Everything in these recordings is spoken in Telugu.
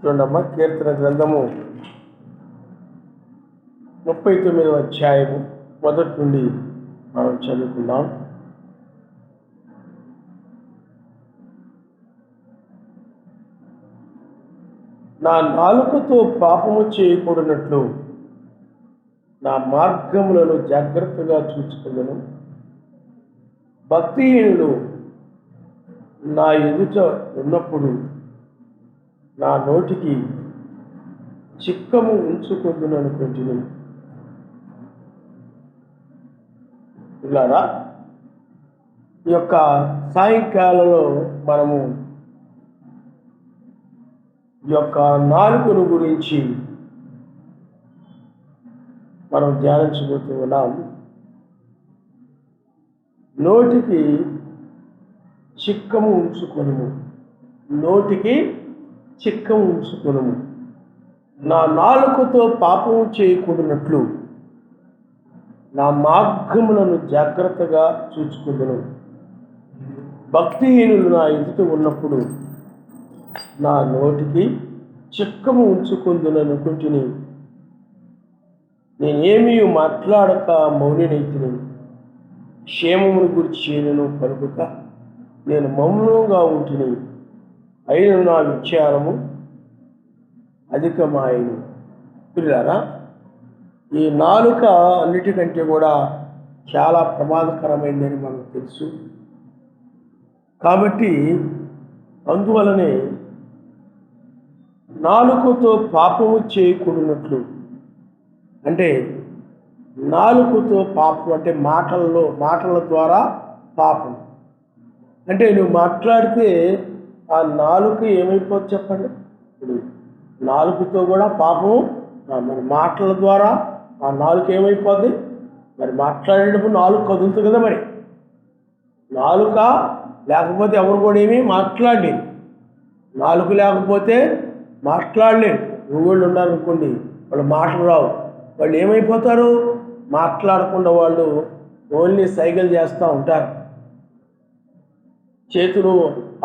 చూడమ్మా, కీర్తన గ్రంథము 39వ అధ్యాయము మొదటి నుండి మనం చదువుకుందాం. నా నాలుకతో పాపము చేయకూడనట్లు నా మార్గములను జాగ్రత్తగా చూసుకున్నాను. భక్తిహీనులు నా ఎదుట ఉన్నప్పుడు నా నోటికి చిక్కము ఉంచుకుందుననుకుంటున్నాను. ఇలారా ఈ యొక్క సాయంకాలంలో మనము ఈ యొక్క నాలుకను గురించి మనం ధ్యానించబోతూ ఉన్నాం. నోటికి చిక్కము ఉంచుకొనుము, నోటికి చిక్కము ఉంచుకొనుము. నా నాలుకతో పాపము చేయకూడనట్లు నా మార్గములను జాగ్రత్తగా చూసుకుందును. భక్తిహీనులు నా ఎదుట ఉన్నప్పుడు నా నోటికి చిక్కము ఉంచుకుందుననుకుంటుని నేనేమీ మాట్లాడక మౌనినైతిని. క్షేమమును గురించి చేయను పలుకుక నేను మౌనంగా ఉంటుని, అయిన నా విచారము అధికమాయను. పిల్లారా, ఈ నాలుక అన్నిటికంటే కూడా చాలా ప్రమాదకరమైందని మనకు తెలుసు. కాబట్టి అందువలనే నాలుకతో పాపము చేయకూడనట్లు, అంటే నాలుకతో పాపం అంటే మాటల ద్వారా పాపం. అంటే నువ్వు మాట్లాడితే ఆ నాలుక ఏమైపోతుంది చెప్పండి. ఇప్పుడు నాలుకతో కూడా పాపము, మరి మాటల ద్వారా ఆ నాలుక ఏమైపోద్ది? మరి మాట్లాడేటప్పుడు నాలుక కదులుతుంది కదా. మరి నాలుక లేకపోతే ఎవరు కూడా ఏమీ మాట్లాడలేరు. నాలుక లేకపోతే మాట్లాడలేరు. నువ్వు ఉన్నారనుకోండి, వాళ్ళు మాటలు రావు. వాళ్ళు ఏమైపోతారు? మాట్లాడకుండా వాళ్ళు ఓన్లీ సైకిల్ చేస్తూ ఉంటారు, చేతులు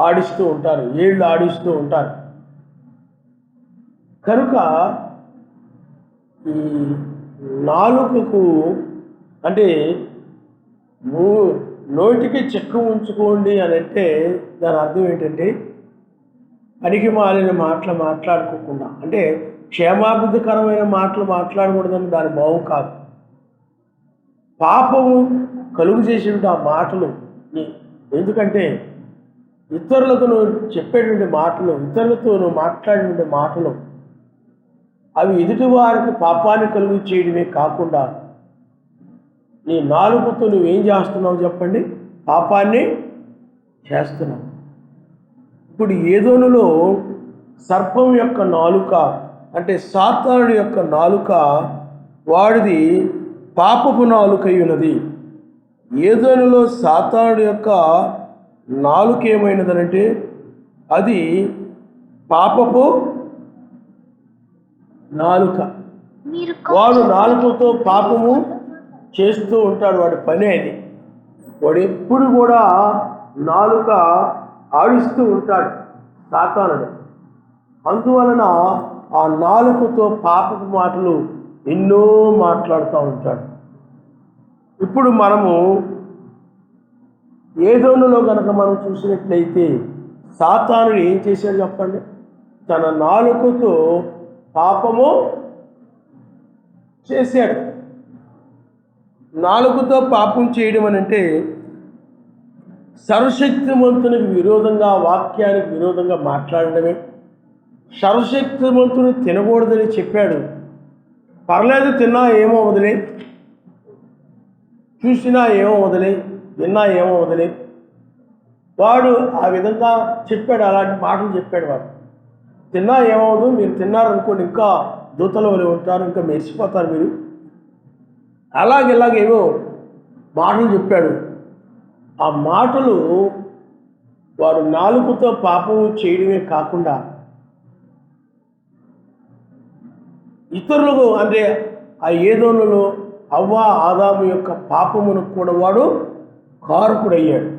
ఆడిస్తూ ఉంటారు, ఏళ్ళు ఆడిస్తూ ఉంటారు. కనుక ఈ నాలుకకు అంటే నోటికి చిక్క ఉంచుకోండి అని అంటే దాని అర్థం ఏంటంటే పనికి మాలిన మాటలు మాట్లాడుకోకుండా, అంటే క్షేమాభివృద్ధికరమైన మాటలు మాట్లాడకూడదని దాని భావం కాదు. పాపము కలుగు చేసేటువంటి ఆ మాటలు, ఎందుకంటే ఇతరులకు నువ్వు చెప్పేటువంటి మాటలు, ఇతరులతో నువ్వు మాట్లాడేటువంటి మాటలు అవి ఎదుటి వారికి పాపాన్ని కలుగు చేయడమే కాకుండా నీ నాలుకతో నువ్వేం చేస్తున్నావు చెప్పండి? పాపాన్ని చేస్తున్నావు. ఇప్పుడు ఏదోనులో సర్పం యొక్క నాలుక అంటే సాతానుడి యొక్క నాలుక, వాడిది పాపపు నాలుక ఉన్నది. ఏదోనులో సాతానుడి యొక్క నాలుక ఏమైనదనంటే అది పాపపు నాలుక. వాడు నాలుకతో పాపము చేస్తూ ఉంటాడు, వాడి పని అది. వాడు ఎప్పుడు కూడా నాలుక ఆడిస్తూ ఉంటాడు సాతానుడు. అందువలన ఆ నాలుకతో పాపపు మాటలు ఎన్నో మాట్లాడుతూ ఉంటాడు. ఇప్పుడు మనము ఏదోనులో కనుక మనం చూసినట్లయితే సాతానుడు ఏం చేశాడు చెప్పండి? తన నాలుకతో పాపము చేశాడు. నాలుకతో పాపం చేయడం అని అంటే సర్వశక్తిమంతునికి విరోధంగా, వాక్యానికి విరోధంగా మాట్లాడడమే. సర్వశక్తిమంతుని తినకూడదని చెప్పాడు. పర్లేదు, తిన్నా ఏమో వదిలే, చూసినా ఏమో వదిలే, విన్నా ఏమో వదిలే. వాడు ఆ విధంగా చెప్పాడు, అలాంటి మాటలు చెప్పాడు. వాడు తిన్నా ఏమవుదు, మీరు తిన్నారనుకోండి ఇంకా దూతల వలె ఉంటారు, ఇంకా మెరిసిపోతారు మీరు, అలాగేవో మాటలు చెప్పాడు. ఆ మాటలు వాడు నాలుకతో పాపము చేయడమే కాకుండా ఇతరులకు, అంటే ఆ ఏదోనులో అవ్వ ఆదాము యొక్క పాపమును కూడా వాడు కారకుడయ్యాడు.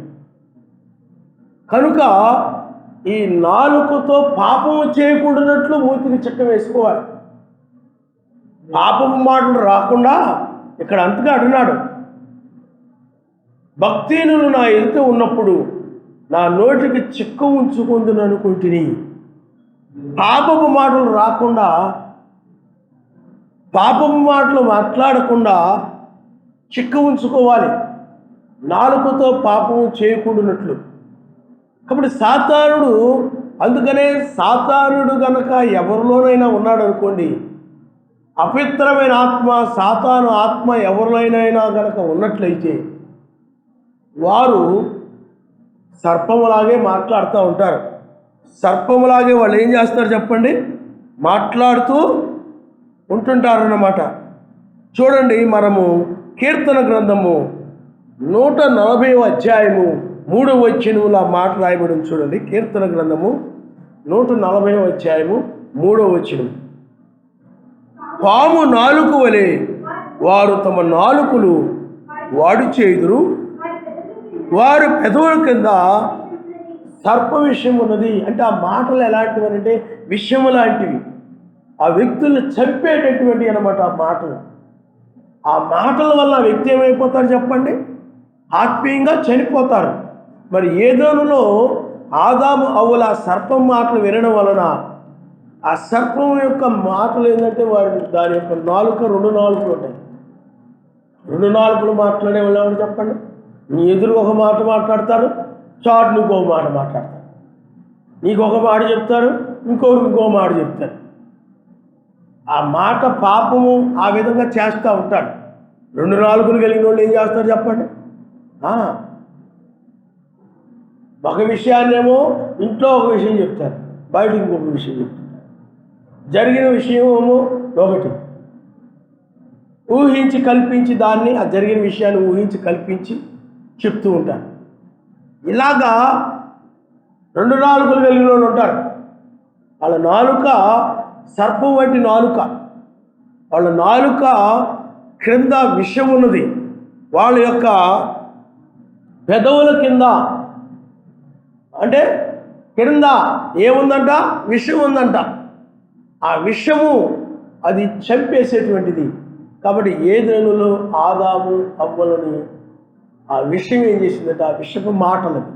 కనుక ఈ నాలుకతో పాపము చేయకూడనట్లు మూతికి చెక్క వేసుకోవాలి. పాపము మాటలు రాకుండా ఇక్కడ అంతగా అంటున్నాడు, భక్తిహీనులు నా ఎదుట ఉన్నప్పుడు నా నోటికి చిక్క ఉంచుకుందును అనుకుంటుని. పాపపు మాటలు రాకుండా, పాపపు మాటలు మాట్లాడకుండా చిక్క ఉంచుకోవాలి, నాలుకతో పాపము చేయకూడనట్లు. కాబట్టి సాతానుడు, అందుకనే సాతానుడు గనక ఎవరిలోనైనా ఉన్నాడు అనుకోండి, అపవిత్రమైన ఆత్మ, సాతాను ఆత్మ ఎవరిలోనైనా గనక ఉన్నట్లయితే వారు సర్పములాగే మాట్లాడుతూ ఉంటారు. సర్పములాగే వాళ్ళు ఏం చేస్తారు చెప్పండి, మాట్లాడుతూ ఉంటుంటారన్నమాట. చూడండి, మనము కీర్తన గ్రంథము 140వ అధ్యాయము 3వ వచనములో మాట రాయబడింది. చూడండి, కీర్తన గ్రంథము 140వ అధ్యాయము 3వ వచనం. పాము నాలుక వలె వారు తమ నాలుకలు వాడు చేయుదురు, వారు పెదవుల కింద సర్ప విషయం ఉన్నది. అంటే ఆ మాటలు ఎలాంటివి అంటే విషయము లాంటివి, ఆ వ్యక్తులను చంపేటటువంటి అన్నమాట ఆ మాటలు. ఆ మాటల వల్ల ఆ వ్యక్తి ఏమైపోతారు చెప్పండి, ఆత్మీయంగా చనిపోతారు. మరి ఏదోనులో ఆదాము అవ్వల సర్పం మాటలు వినడం వలన ఆ సర్పం యొక్క మాటలు ఏంటంటే దాని యొక్క నాలుక 2 నాలుకలు ఉంటాయి. 2 నాలుకలు మాట్లాడే వాళ్ళు ఎవరు చెప్పండి, నీ ఎదురు ఒక మాట మాట్లాడతారు, చాటు నీకు ఒక మాట మాట్లాడతారు, నీకు ఒక మాట చెప్తారు, ఇంకొకరికి ఇంకో మాట చెప్తారు. ఆ మాట పాపము ఆ విధంగా చేస్తూ ఉంటాడు. 2 నాలుకలు కలిగిన వాళ్ళు ఏం చేస్తారు చెప్పండి, ఒక విషయాన్నేమో ఇంట్లో ఒక విషయం చెప్తారు, బయట ఇంకొక విషయం చెప్తారు. జరిగిన విషయమేమో ఒకటి ఊహించి కల్పించి దాన్ని, ఆ జరిగిన విషయాన్ని ఊహించి కల్పించి చెప్తూ ఉంటారు. ఇలాగా 2 నాలుకలు కలిగిన వాళ్ళు ఉంటారు. వాళ్ళ నాలుక సర్పం వంటి నాలుక, వాళ్ళ నాలుక క్రింద విషం ఉన్నది, వాళ్ళ యొక్క పెదవుల కింద అంటే క్రింద ఏముందంట, విషం ఉందంట. ఆ విషము అది చంపేసేటువంటిది. కాబట్టి ఏదైనాలో ఆదాము అవ్వలని ఆ విషయం ఏం చేసిందంటే, ఆ విషపు మాటలవి,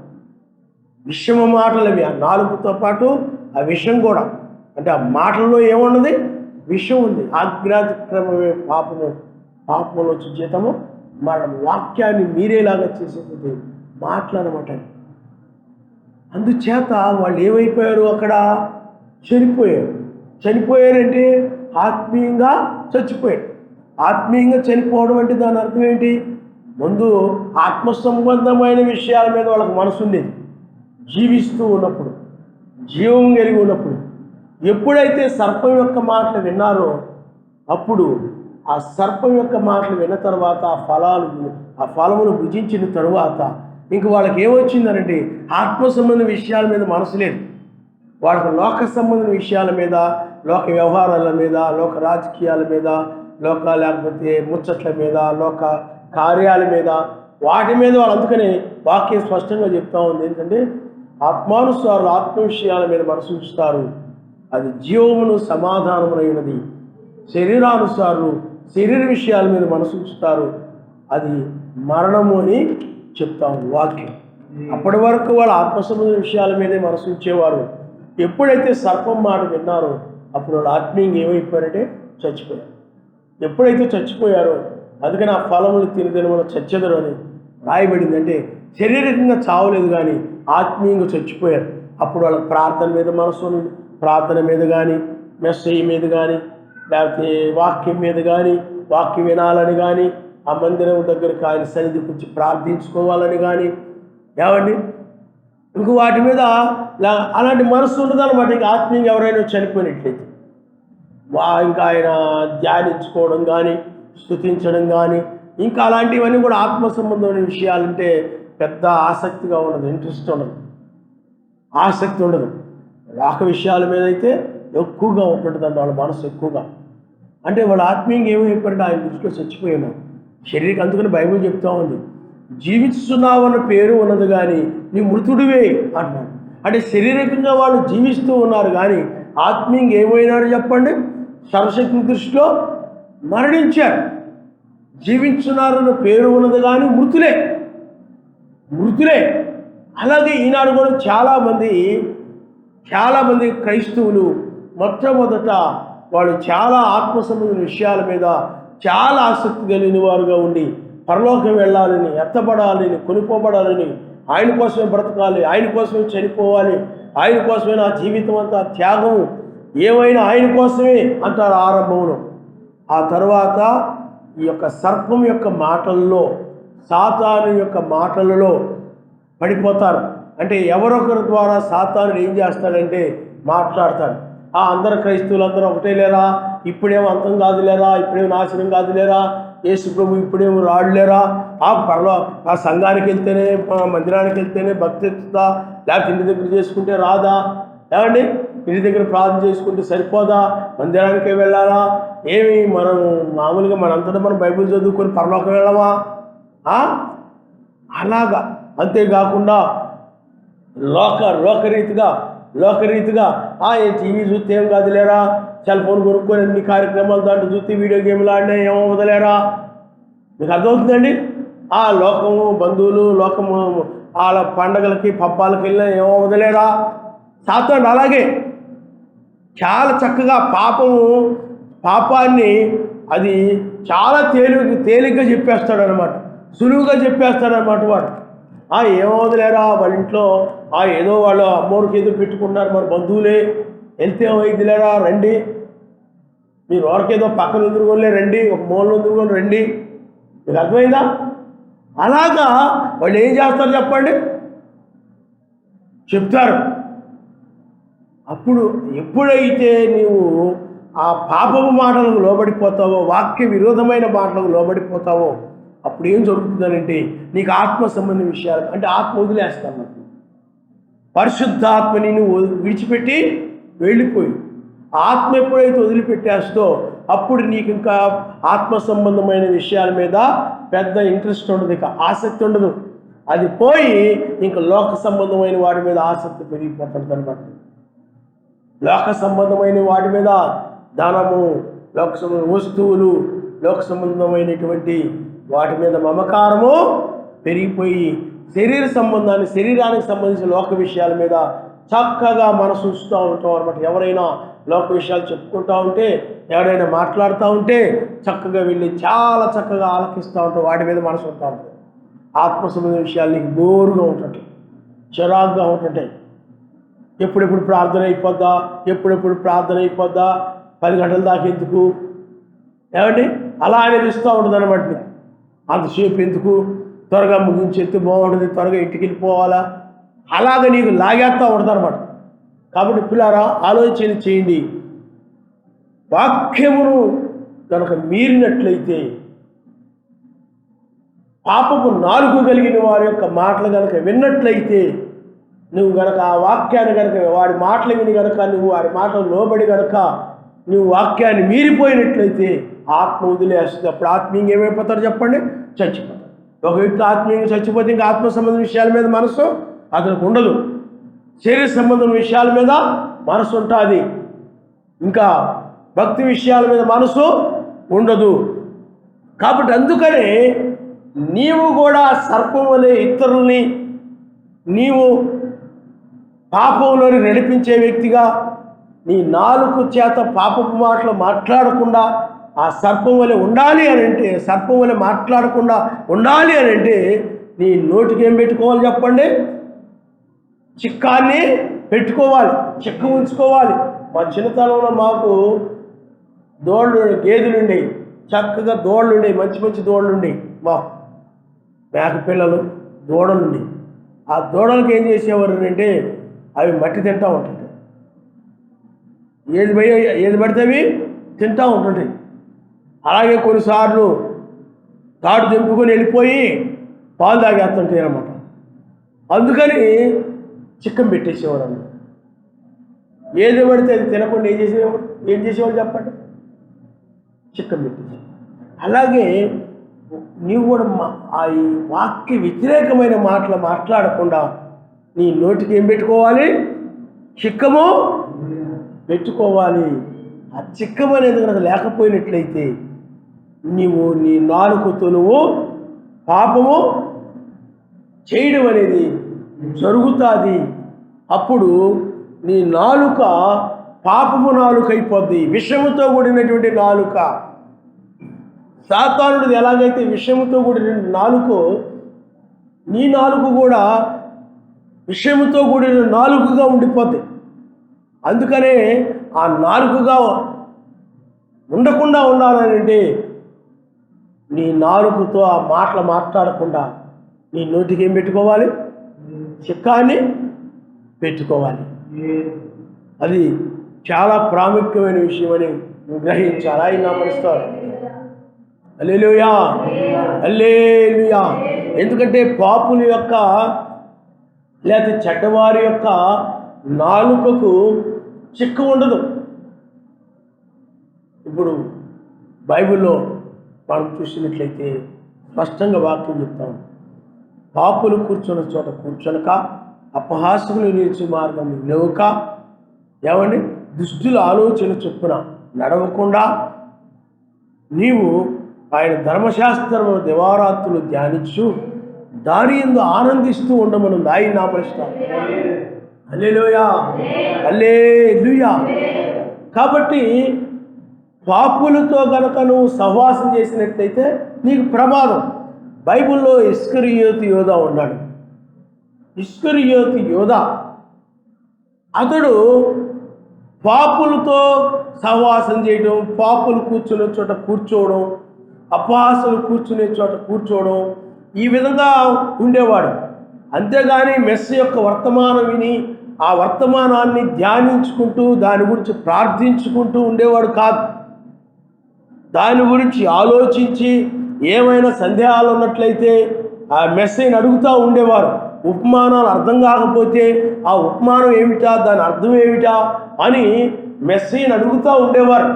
విషమ మాటలవి, ఆ నాలుగుతో పాటు ఆ విషం కూడా. అంటే ఆ మాటల్లో ఏమున్నది, విషం ఉంది. ఆజ్ఞాతిక్రమమే పాపము, పాపంలో వచ్చే జీతము మరణం. వాక్యాన్ని మీరేలాగా చేసేది మాటలనమాట. అందుచేత వాళ్ళు ఏమైపోయారు, అక్కడ చనిపోయారు. చనిపోయారంటే ఆత్మీయంగా చచ్చిపోయారు. ఆత్మీయంగా చనిపోవడం అంటే దాని అర్థం ఏంటి, ముందు ఆత్మ సంబంధమైన విషయాల మీద వాళ్ళకి మనసు ఉండేది. జీవిస్తూ ఉన్నప్పుడు, జీవం కలిగి ఉన్నప్పుడు, ఎప్పుడైతే సర్పం యొక్క మాటలు విన్నారో అప్పుడు ఆ సర్పం యొక్క మాటలు విన్న తర్వాత ఆ ఫలమును భుజించిన తరువాత ఇంక వాళ్ళకి ఏమొచ్చిందనంటే ఆత్మ సంబంధ విషయాల మీద మనసు లేదు. వాళ్ళకి లోక సంబంధం విషయాల మీద, లోక వ్యవహారాల మీద, లోక రాజకీయాల మీద, లేకపోతే ముచ్చట్ల మీద, లోక కార్యాల మీద, వాటి మీద వాళ్ళు, అందుకని వాక్యం స్పష్టంగా చెప్తా ఉంది ఏంటంటే, ఆత్మానుసారులు ఆత్మ విషయాల మీద మనసు ఉంచుతారు, అది జీవమును సమాధానమునైనది. శరీరానుసారులు శరీర విషయాల మీద మనసు ఉంచుతారు, అది మరణము అని చెప్తా ఉంది వాక్యం. అప్పటి వరకు వాళ్ళు ఆత్మ సంబంధ విషయాల మీదే మనసు ఉంచేవారు. ఎప్పుడైతే సర్పం మాట విన్నారో అప్పుడు వాళ్ళు ఆత్మీయంగా ఏమైపోయారంటే చచ్చిపోయారు. ఎప్పుడైతే చచ్చిపోయారో, అందుకని ఆ ఫలములు తినదినములు చచ్చెదరు అని రాయబడింది. అంటే శారీరకంగా చావలేదు కానీ ఆత్మీయంగా చచ్చిపోయారు. అప్పుడు వాళ్ళకి ప్రార్థన మీద మనసు, ప్రార్థన మీద కానీ, మెస్సేజ్ మీద కానీ, లేకపోతే వాక్యం మీద కానీ, వాక్యం వినాలని కానీ, ఆ మందిరం దగ్గరకు ఆయన సన్నిధికి వచ్చి ప్రార్థించుకోవాలని కానీ, ఏమండి ఇంక వాటి మీద అలాంటి మనసు ఉండదన్నమాట. ఇంకా ఆత్మీయంగా ఎవరైనా చనిపోయినట్లయితే ఇంకా ఆయన ధ్యానించుకోవడం కానీ, స్తుతించడం కానీ, ఇంకా అలాంటివన్నీ కూడా ఆత్మ సంబంధమైన విషయాలంటే పెద్ద ఆసక్తిగా ఉండదు, ఇంట్రెస్ట్ ఉండదు, ఆసక్తి ఉండదు. లోక విషయాల మీద అయితే ఎక్కువగా ఉంటుందండి వాళ్ళ మనసు ఎక్కువగా. అంటే వాళ్ళ ఆత్మీయంగా ఏమైపోయారంటే ఆయన దృష్టిలో చచ్చిపోయాను శరీరం. అందుకని బైబిల్ చెప్తా ఉంది, జీవిస్తున్నావన్న పేరు ఉన్నది కానీ నీ మృతుడివే అంటున్నాడు. అంటే శారీరకంగా వాళ్ళు జీవిస్తూ ఉన్నారు, కానీ ఆత్మీయంగా ఏమైనారు చెప్పండి? సర్వశక్తి దృష్టిలో మరణించారు. జీవించున్నారన్న పేరు ఉన్నది కానీ మృతులే. అలాగే ఈనాడు కూడా చాలామంది క్రైస్తవులు మొట్టమొదట వాళ్ళు చాలా ఆత్మ సంబంధించిన విషయాల మీద చాలా ఆసక్తి కలిగిన వారుగా ఉండి పరలోకం వెళ్ళాలని, ఎత్తబడాలని, కొనుక్కోబడాలని, ఆయన కోసమే బ్రతకాలి, ఆయన కోసమే చనిపోవాలి, ఆయన కోసమే నా జీవితం అంతా త్యాగం, ఏమైనా ఆయన కోసమే అంటారు ఆరంభంలో. ఆ తర్వాత ఈ యొక్క సర్పం యొక్క మాటల్లో, సాతాను యొక్క మాటలలో పడిపోతారు. అంటే ఎవరొకరి ద్వారా సాతానుడు ఏం చేస్తాడంటే మాట్లాడతాడు. అందరు క్రైస్తవులు అందరూ ఒకటే లేరా, ఇప్పుడేమో అంతం కాదు లేరా, ఇప్పుడేమో నాశనం కాదు లేరా, యేసు ప్రభు ఇప్పుడేమో రాడులేరా, ఆ సంఘానికి వెళ్తేనే, మందిరానికి వెళ్తేనే భక్తి వస్తుందా, లేకపోతే ఇంటి దగ్గర చేసుకుంటే రాదా, ఏమండి ఇంటి దగ్గర ప్రార్థన చేసుకుంటే సరిపోదా, మందిరానికే వెళ్ళాలా, ఏమి మనం మామూలుగా మనంతటా మనం బైబిల్ చదువుకొని పరలోకం వెళ్ళమా? అలాగా. అంతేకాకుండా లోకరీతిగా టీవీ చూస్తే ఏం కాదు లేరా, సెల్ ఫోన్ కొనుక్కొని అన్ని కార్యక్రమాలు దాంట్లో చూస్తే వీడియో గేమ్లు ఆడినా ఏమవుతలేరా. మీకు అర్థమవుతుందండి? లోకము, బంధువులు, లోకము వాళ్ళ పండగలకి పబ్బాలకి వెళ్ళినా ఏమవుతలేరా. సాతానుడు అలాగే చాలా చక్కగా పాపాన్ని అది చాలా తేలిగ్గా చెప్పేస్తాడనమాట, సులువుగా చెప్పేస్తాడనమాట. వాడు ఏమవుతలేరా, వాళ్ళ ఇంట్లో ఏదో వాళ్ళు అమ్మోరికి ఏదో పెట్టుకున్నారు, మన బంధువులే, వెళ్తే ఏమైంది లేరా, రండి, మీరు ఎవరికేదో పక్కన ఎదురుకోలే రండి, ఒక మూల ఎదురుకొని రండి. మీకు అర్థమైందా? అలాగా వాళ్ళు ఏం చేస్తారు చెప్పండి, చెప్తారు. అప్పుడు ఎప్పుడైతే నీవు ఆ పాపపు మాటలకు లోబడిపోతావో, వాక్య విరోధమైన మాటలకు లోబడిపోతావో, అప్పుడు ఏం జరుగుతుందనంటే నీకు ఆత్మ సంబంధ విషయాలు, అంటే ఆత్మ వదిలేస్తాను, పరిశుద్ధాత్మని నువ్వు విడిచిపెట్టి వెళ్ళిపోయి, ఆత్మ ఎప్పుడైతే వదిలిపెట్టేస్తో అప్పుడు నీకు ఇంకా ఆత్మ సంబంధమైన విషయాల మీద పెద్ద ఇంట్రెస్ట్ ఉండదు, ఇక ఆసక్తి ఉండదు. అది పోయి ఇంకా లోక సంబంధమైన వాటి మీద ఆసక్తి పెరిగిపోతుంది అనమాట. లోక సంబంధమైన వాటి మీద ధనము, లోక సంబంధ వస్తువులు, లోక సంబంధమైనటువంటి వాటి మీద మమకారము పెరిగిపోయి శరీరానికి సంబంధించిన లోక విషయాల మీద చక్కగా మనసు ఉంచుతూ ఉంటాం అనమాట. ఎవరైనా లోక విషయాలు చెప్పుకుంటూ ఉంటే, ఎవరైనా మాట్లాడుతూ ఉంటే చక్కగా వెళ్ళి చాలా చక్కగా ఆలకిస్తూ ఉంటాం, వాటి మీద మనసు ఉంటా ఉంటుంది. ఆత్మ సంబంధ విషయాలు నీకు బోరుగా ఉంటుంటాయి, చిరాకుగా ఉంటుంటాయి. ఎప్పుడెప్పుడు ప్రార్థన అయిపోద్దా, 10 గంటల దాకా ఎందుకు, ఏమండి అలా అనిపిస్తూ ఉంటుంది అనమాట. నీకు అంతసేపు ఎందుకు, త్వరగా ముగించేస్తే బాగుంటుంది, త్వరగా ఇంటికి వెళ్ళిపోవాలా, అలాగ నీకు లాగేస్తూ ఉంటుంది అనమాట. కాబట్టి పిల్లారా, ఆలోచన చేయండి. వాక్యమును కనుక మీరినట్లయితే, పాపపు నాలుగు కలిగిన వారి యొక్క మాటలు కనుక విన్నట్లయితే, నువ్వు కనుక ఆ వాక్యాన్ని కనుక వాడి మాటలు విని కనుక నువ్వు వాడి మాటలు లోబడి కనుక నువ్వు వాక్యాన్ని మీరిపోయినట్లయితే ఆత్మ వదిలేస్తుంది. అప్పుడు ఆత్మీయంగా ఏమైపోతారు చెప్పండి? చచ్చిపోతారు. ఒక వ్యక్తి ఆత్మీయంగా చచ్చిపోతే ఇంకా ఆత్మ సంబంధం విషయాల మీద మనసు అతనికి ఉండదు, శరీర సంబంధం విషయాల మీద మనసు ఉంటుంది, ఇంకా భక్తి విషయాల మీద మనసు ఉండదు. కాబట్టి అందుకనే నీవు కూడా సర్పం వలె ఇతరుల్ని నీవు పాపంలోని నడిపించే వ్యక్తిగా, నీ నాలుగు చేత పాపపు మాటలు మాట్లాడకుండా ఆ సర్పం వలె ఉండాలి అని అంటే, సర్పం వలె మాట్లాడకుండా ఉండాలి అని అంటే నీ నోటికి ఏం పెట్టుకోవాలి చెప్పండి? చిక్కాన్ని పెట్టుకోవాలి, చిక్క ఉంచుకోవాలి. మా చిన్నతనంలో మాకు గేదెలు ఉండేవి, చక్కగా దూడలు ఉండేవి, మంచి దూడలు ఉండేవి, మాకు మేక పిల్లలు దూడలు ఉండేవి. ఆ దూడలకి ఏం చేసేవారు అంటే అవి మట్టి తింటూ ఉంటుంటాయి, ఏది పడితే అవి తింటూ ఉంటుంటాయి. అలాగే కొన్నిసార్లు తాడు తెంపుకొని వెళ్ళిపోయి పాలు తాగేస్తుంటాయి అన్నమాట. అందుకని చిక్కం పెట్టేసేవాడు అన్నమాట. ఏది పడితే అది తినకుండా ఏం చేసేవాడు చెప్పండి? చిక్కం పెట్టేసి. అలాగే నీవు కూడా ఈ వాక్య వ్యతిరేకమైన మాటలు మాట్లాడకుండా నీ నోటికి ఏం పెట్టుకోవాలి? చిక్కము పెట్టుకోవాలి. ఆ చిక్కం అనేది కనుక లేకపోయినట్లయితే నీవు నీ నాలుకతో నువ్వు పాపము చేయడం అనేది జరుగుతుంది. అప్పుడు నీ నాలుక పాపము నాలుక అయిపోద్ది, విషముతో కూడినటువంటి నాలుక. సాతానుడిది ఎలాగైతే విషముతో కూడిన నాలుకో, నీ నాలుక కూడా విషముతో కూడిన నాలుకగా ఉండిపోద్ది. అందుకనే ఆ నాలుకగా ఉండకుండా ఉండాలంటే నీ నాలుకతో ఆ మాటలు మాట్లాడకుండా నీ నోటికి ఏం పెట్టుకోవాలి? చిక్కాన్ని పెట్టుకోవాలి. అది చాలా ప్రాముఖ్యమైన విషయం అని నువ్వు గ్రహించాలి. ఆయన నామముస్తాడు. హల్లెలూయా, హల్లెలూయా. ఎందుకంటే పాపుల యొక్క లేకపోతే చెడ్డవారి యొక్క నాలుకకు చిక్కు ఉండదు. ఇప్పుడు బైబిల్లో మనం చూసినట్లయితే స్పష్టంగా వాక్యం చెప్తాం. పాపులు కూర్చున్న చోట కూర్చొనక, అపహాసకులు నిలిచి మార్గం నిలవక, ఏమండి దుష్టుల ఆలోచన చొప్పున నడవకుండా నీవు ఆయన ధర్మశాస్త్రము దివారాత్రులు ధ్యానించు దాని యందు ఆనందిస్తూ ఉండమను ఆయన నామమున. హల్లెలూయా, హల్లెలూయా. కాబట్టి పాపులతో గనక నువ్వు సహవాసం చేసినట్లయితే నీకు ప్రమాదం. బైబిల్లో ఇస్కరియోతు యోధా ఉన్నాడు. ఇస్కరియోతు యోధా అతడు పాపులతో సహవాసం చేయడం, పాపులు కూర్చునే చోట కూర్చోవడం, అపహాసులు కూర్చునే చోట కూర్చోవడం, ఈ విధంగా ఉండేవాడు. అంతేగాని మెస్సీ యొక్క వర్తమానం విని ఆ వర్తమానాన్ని ధ్యానించుకుంటూ దాని గురించి ప్రార్థించుకుంటూ ఉండేవాడు కాదు. దాని గురించి ఆలోచించి ఏమైనా సందేహాలు ఉన్నట్లయితే ఆ మెస్సీని అడుగుతూ ఉండేవారు. ఉపమానాలు అర్థం కాకపోతే ఆ ఉపమానం ఏమిటా, దాని అర్థం ఏమిటా అని మెస్సీని అడుగుతూ ఉండేవారు.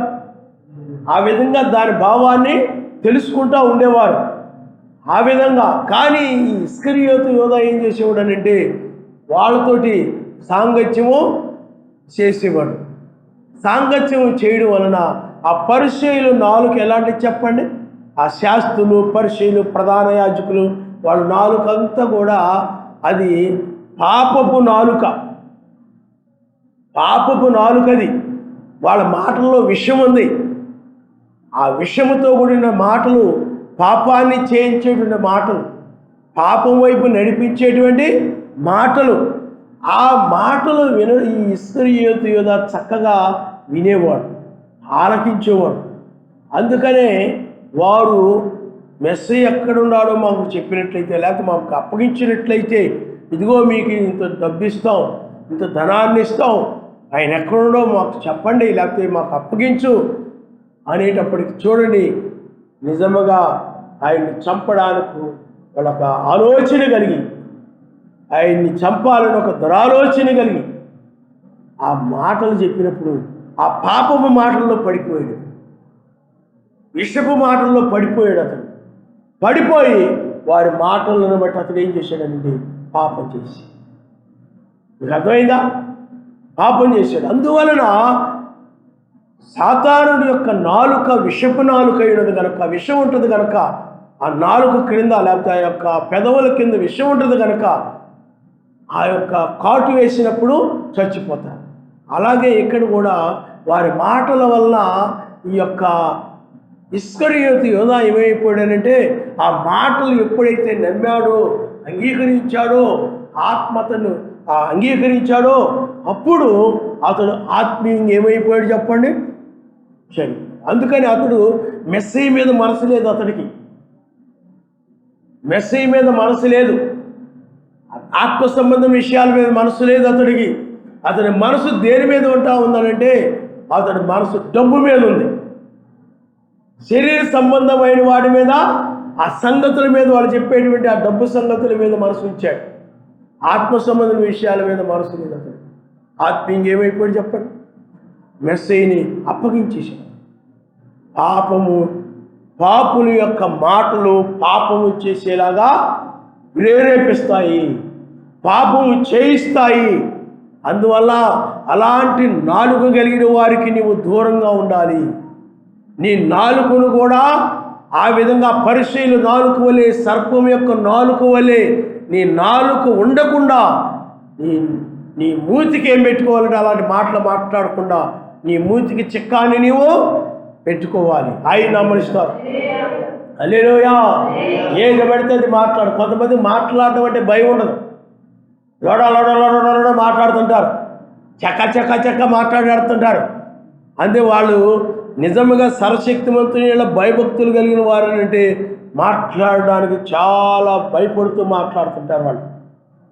ఆ విధంగా దాని భావాన్ని తెలుసుకుంటూ ఉండేవారు. ఆ విధంగా కానీ ఈ ఇస్కరియోతు యోధా ఏం చేసేవాడు అంటే వాళ్ళతోటి సాంగత్యము చేసేవాడు. సాంగత్యం చేయడం వలన ఆ పరిచయులు నాలుగు ఎలాంటి చెప్పండి, ఆ శాస్త్రులు, పరిచయులు, ప్రధాన యాజకులు వాళ్ళ నాలుకంతా కూడా అది పాపపు నాలుక. పాపపు నాలుకది. వాళ్ళ మాటల్లో విషం ఉంది. ఆ విషముతో కూడిన మాటలు పాపాన్ని చేయించేటువంటి మాటలు, పాపం వైపు నడిపించేటువంటి మాటలు. ఆ మాటలు ఈ ఇస్కరియోతు యోధా చక్కగా వినేవాడు, ఆలకించేవాడు. అందుకనే వారు మెస్సీ ఎక్కడున్నాడో మాకు చెప్పినట్లయితే, లేకపోతే మాకు అప్పగించినట్లయితే, ఇదిగో మీకు ఇంత డబ్బు ఇస్తాం, ఇంత ధనాన్ని ఇస్తాం, ఆయన ఎక్కడున్నాడో మాకు చెప్పండి, లేకపోతే మాకు అప్పగించు అనేటప్పటికి చూడండి, నిజముగా ఆయన్ని చంపడానికి వాళ్ళొక ఆలోచన కలిగి, ఆయన్ని చంపాలని ఒక దురాలోచన కలిగి ఆ మాటలు చెప్పినప్పుడు ఆ పాపపు మాటల్లో పడిపోయాడు, విషపు మాటల్లో పడిపోయాడు. అతను పడిపోయి వారి మాటలను బట్టి అతడు ఏం చేశాడంటే పాపం చేసి, మీకు అర్థమైందా? పాపం చేశాడు. అందువలన సాతానుడి యొక్క నాలుక విషపు నాలుక అయినది కనుక, విషం ఉంటుంది కనుక, ఆ నాలుక క్రింద లేకపోతే ఆ యొక్క పెదవుల కింద విషం ఉంటుంది కనుక ఆ యొక్క కాటు వేసినప్పుడు చచ్చిపోతారు. అలాగే ఇక్కడ కూడా వారి మాటల వల్ల ఈ యొక్క ఇస్కరియోతు యోధా ఏమైపోయాడనంటే ఆ మాటలు ఎప్పుడైతే నమ్మాడో, అంగీకరించాడో, ఆత్మతను అంగీకరించాడో అప్పుడు అతడు ఆత్మీయంగా ఏమైపోయాడు చెప్పండి, సరే. అందుకని అతడు మెస్సీ మీద మనసు లేదు. అతడికి మెస్సీ మీద మనసు లేదు, ఆత్మ సంబంధం విషయాల మీద మనసు లేదు అతడికి. అతని మనసు దేని మీద ఉంటా ఉందనంటే అతడి మనసు డబ్బు మీద ఉంది. శరీర సంబంధమైన వాటి మీద, ఆ సంగతుల మీద, వాళ్ళు చెప్పేటువంటి ఆ డబ్బు సంగతుల మీద మనసు ఉంచాడు. ఆత్మ సంబంధం విషయాల మీద మనసు లేదు అతడు. ఆత్మీయంగా ఏమైపోయాడు చెప్పండి, మెస్సీని అప్పగించేశాడు. పాపుల యొక్క మాటలు పాపము చేసేలాగా ప్రేరేపిస్తాయి. పాపం చేయిస్తాయి. అందువల్ల అలాంటి నాలుక కలిగిన వారికి నీవు దూరంగా ఉండాలి. నీ నాలుకను కూడా ఆ విధంగా పరిశీలు నాలుక వలె, సర్పం యొక్క నాలుక వలె నీ నాలుక ఉండకుండా నీ మూతికి ఏం పెట్టుకోవాలంటే అలాంటి మాటలు మాట్లాడకుండా నీ మూతికి చిక్కాన్ని నీవు పెట్టుకోవాలి. ఆయన నమ్మనిస్తారు. హల్లెలూయా. ఏది పడితే అది మాట్లాడు. కొంతమంది మాట్లాడడం అంటే భయం ఉండదు. లోడ లోడ లోడ లోడ మాట్లాడుతుంటారు, చక్క చక్క చక్క మాట్లాడుతుంటారు. అంతే వాళ్ళు నిజంగా సర్వశక్తిమంతుల భయభక్తులు కలిగిన వారంటే మాట్లాడడానికి చాలా భయపడుతూ మాట్లాడుతుంటారు. వాళ్ళు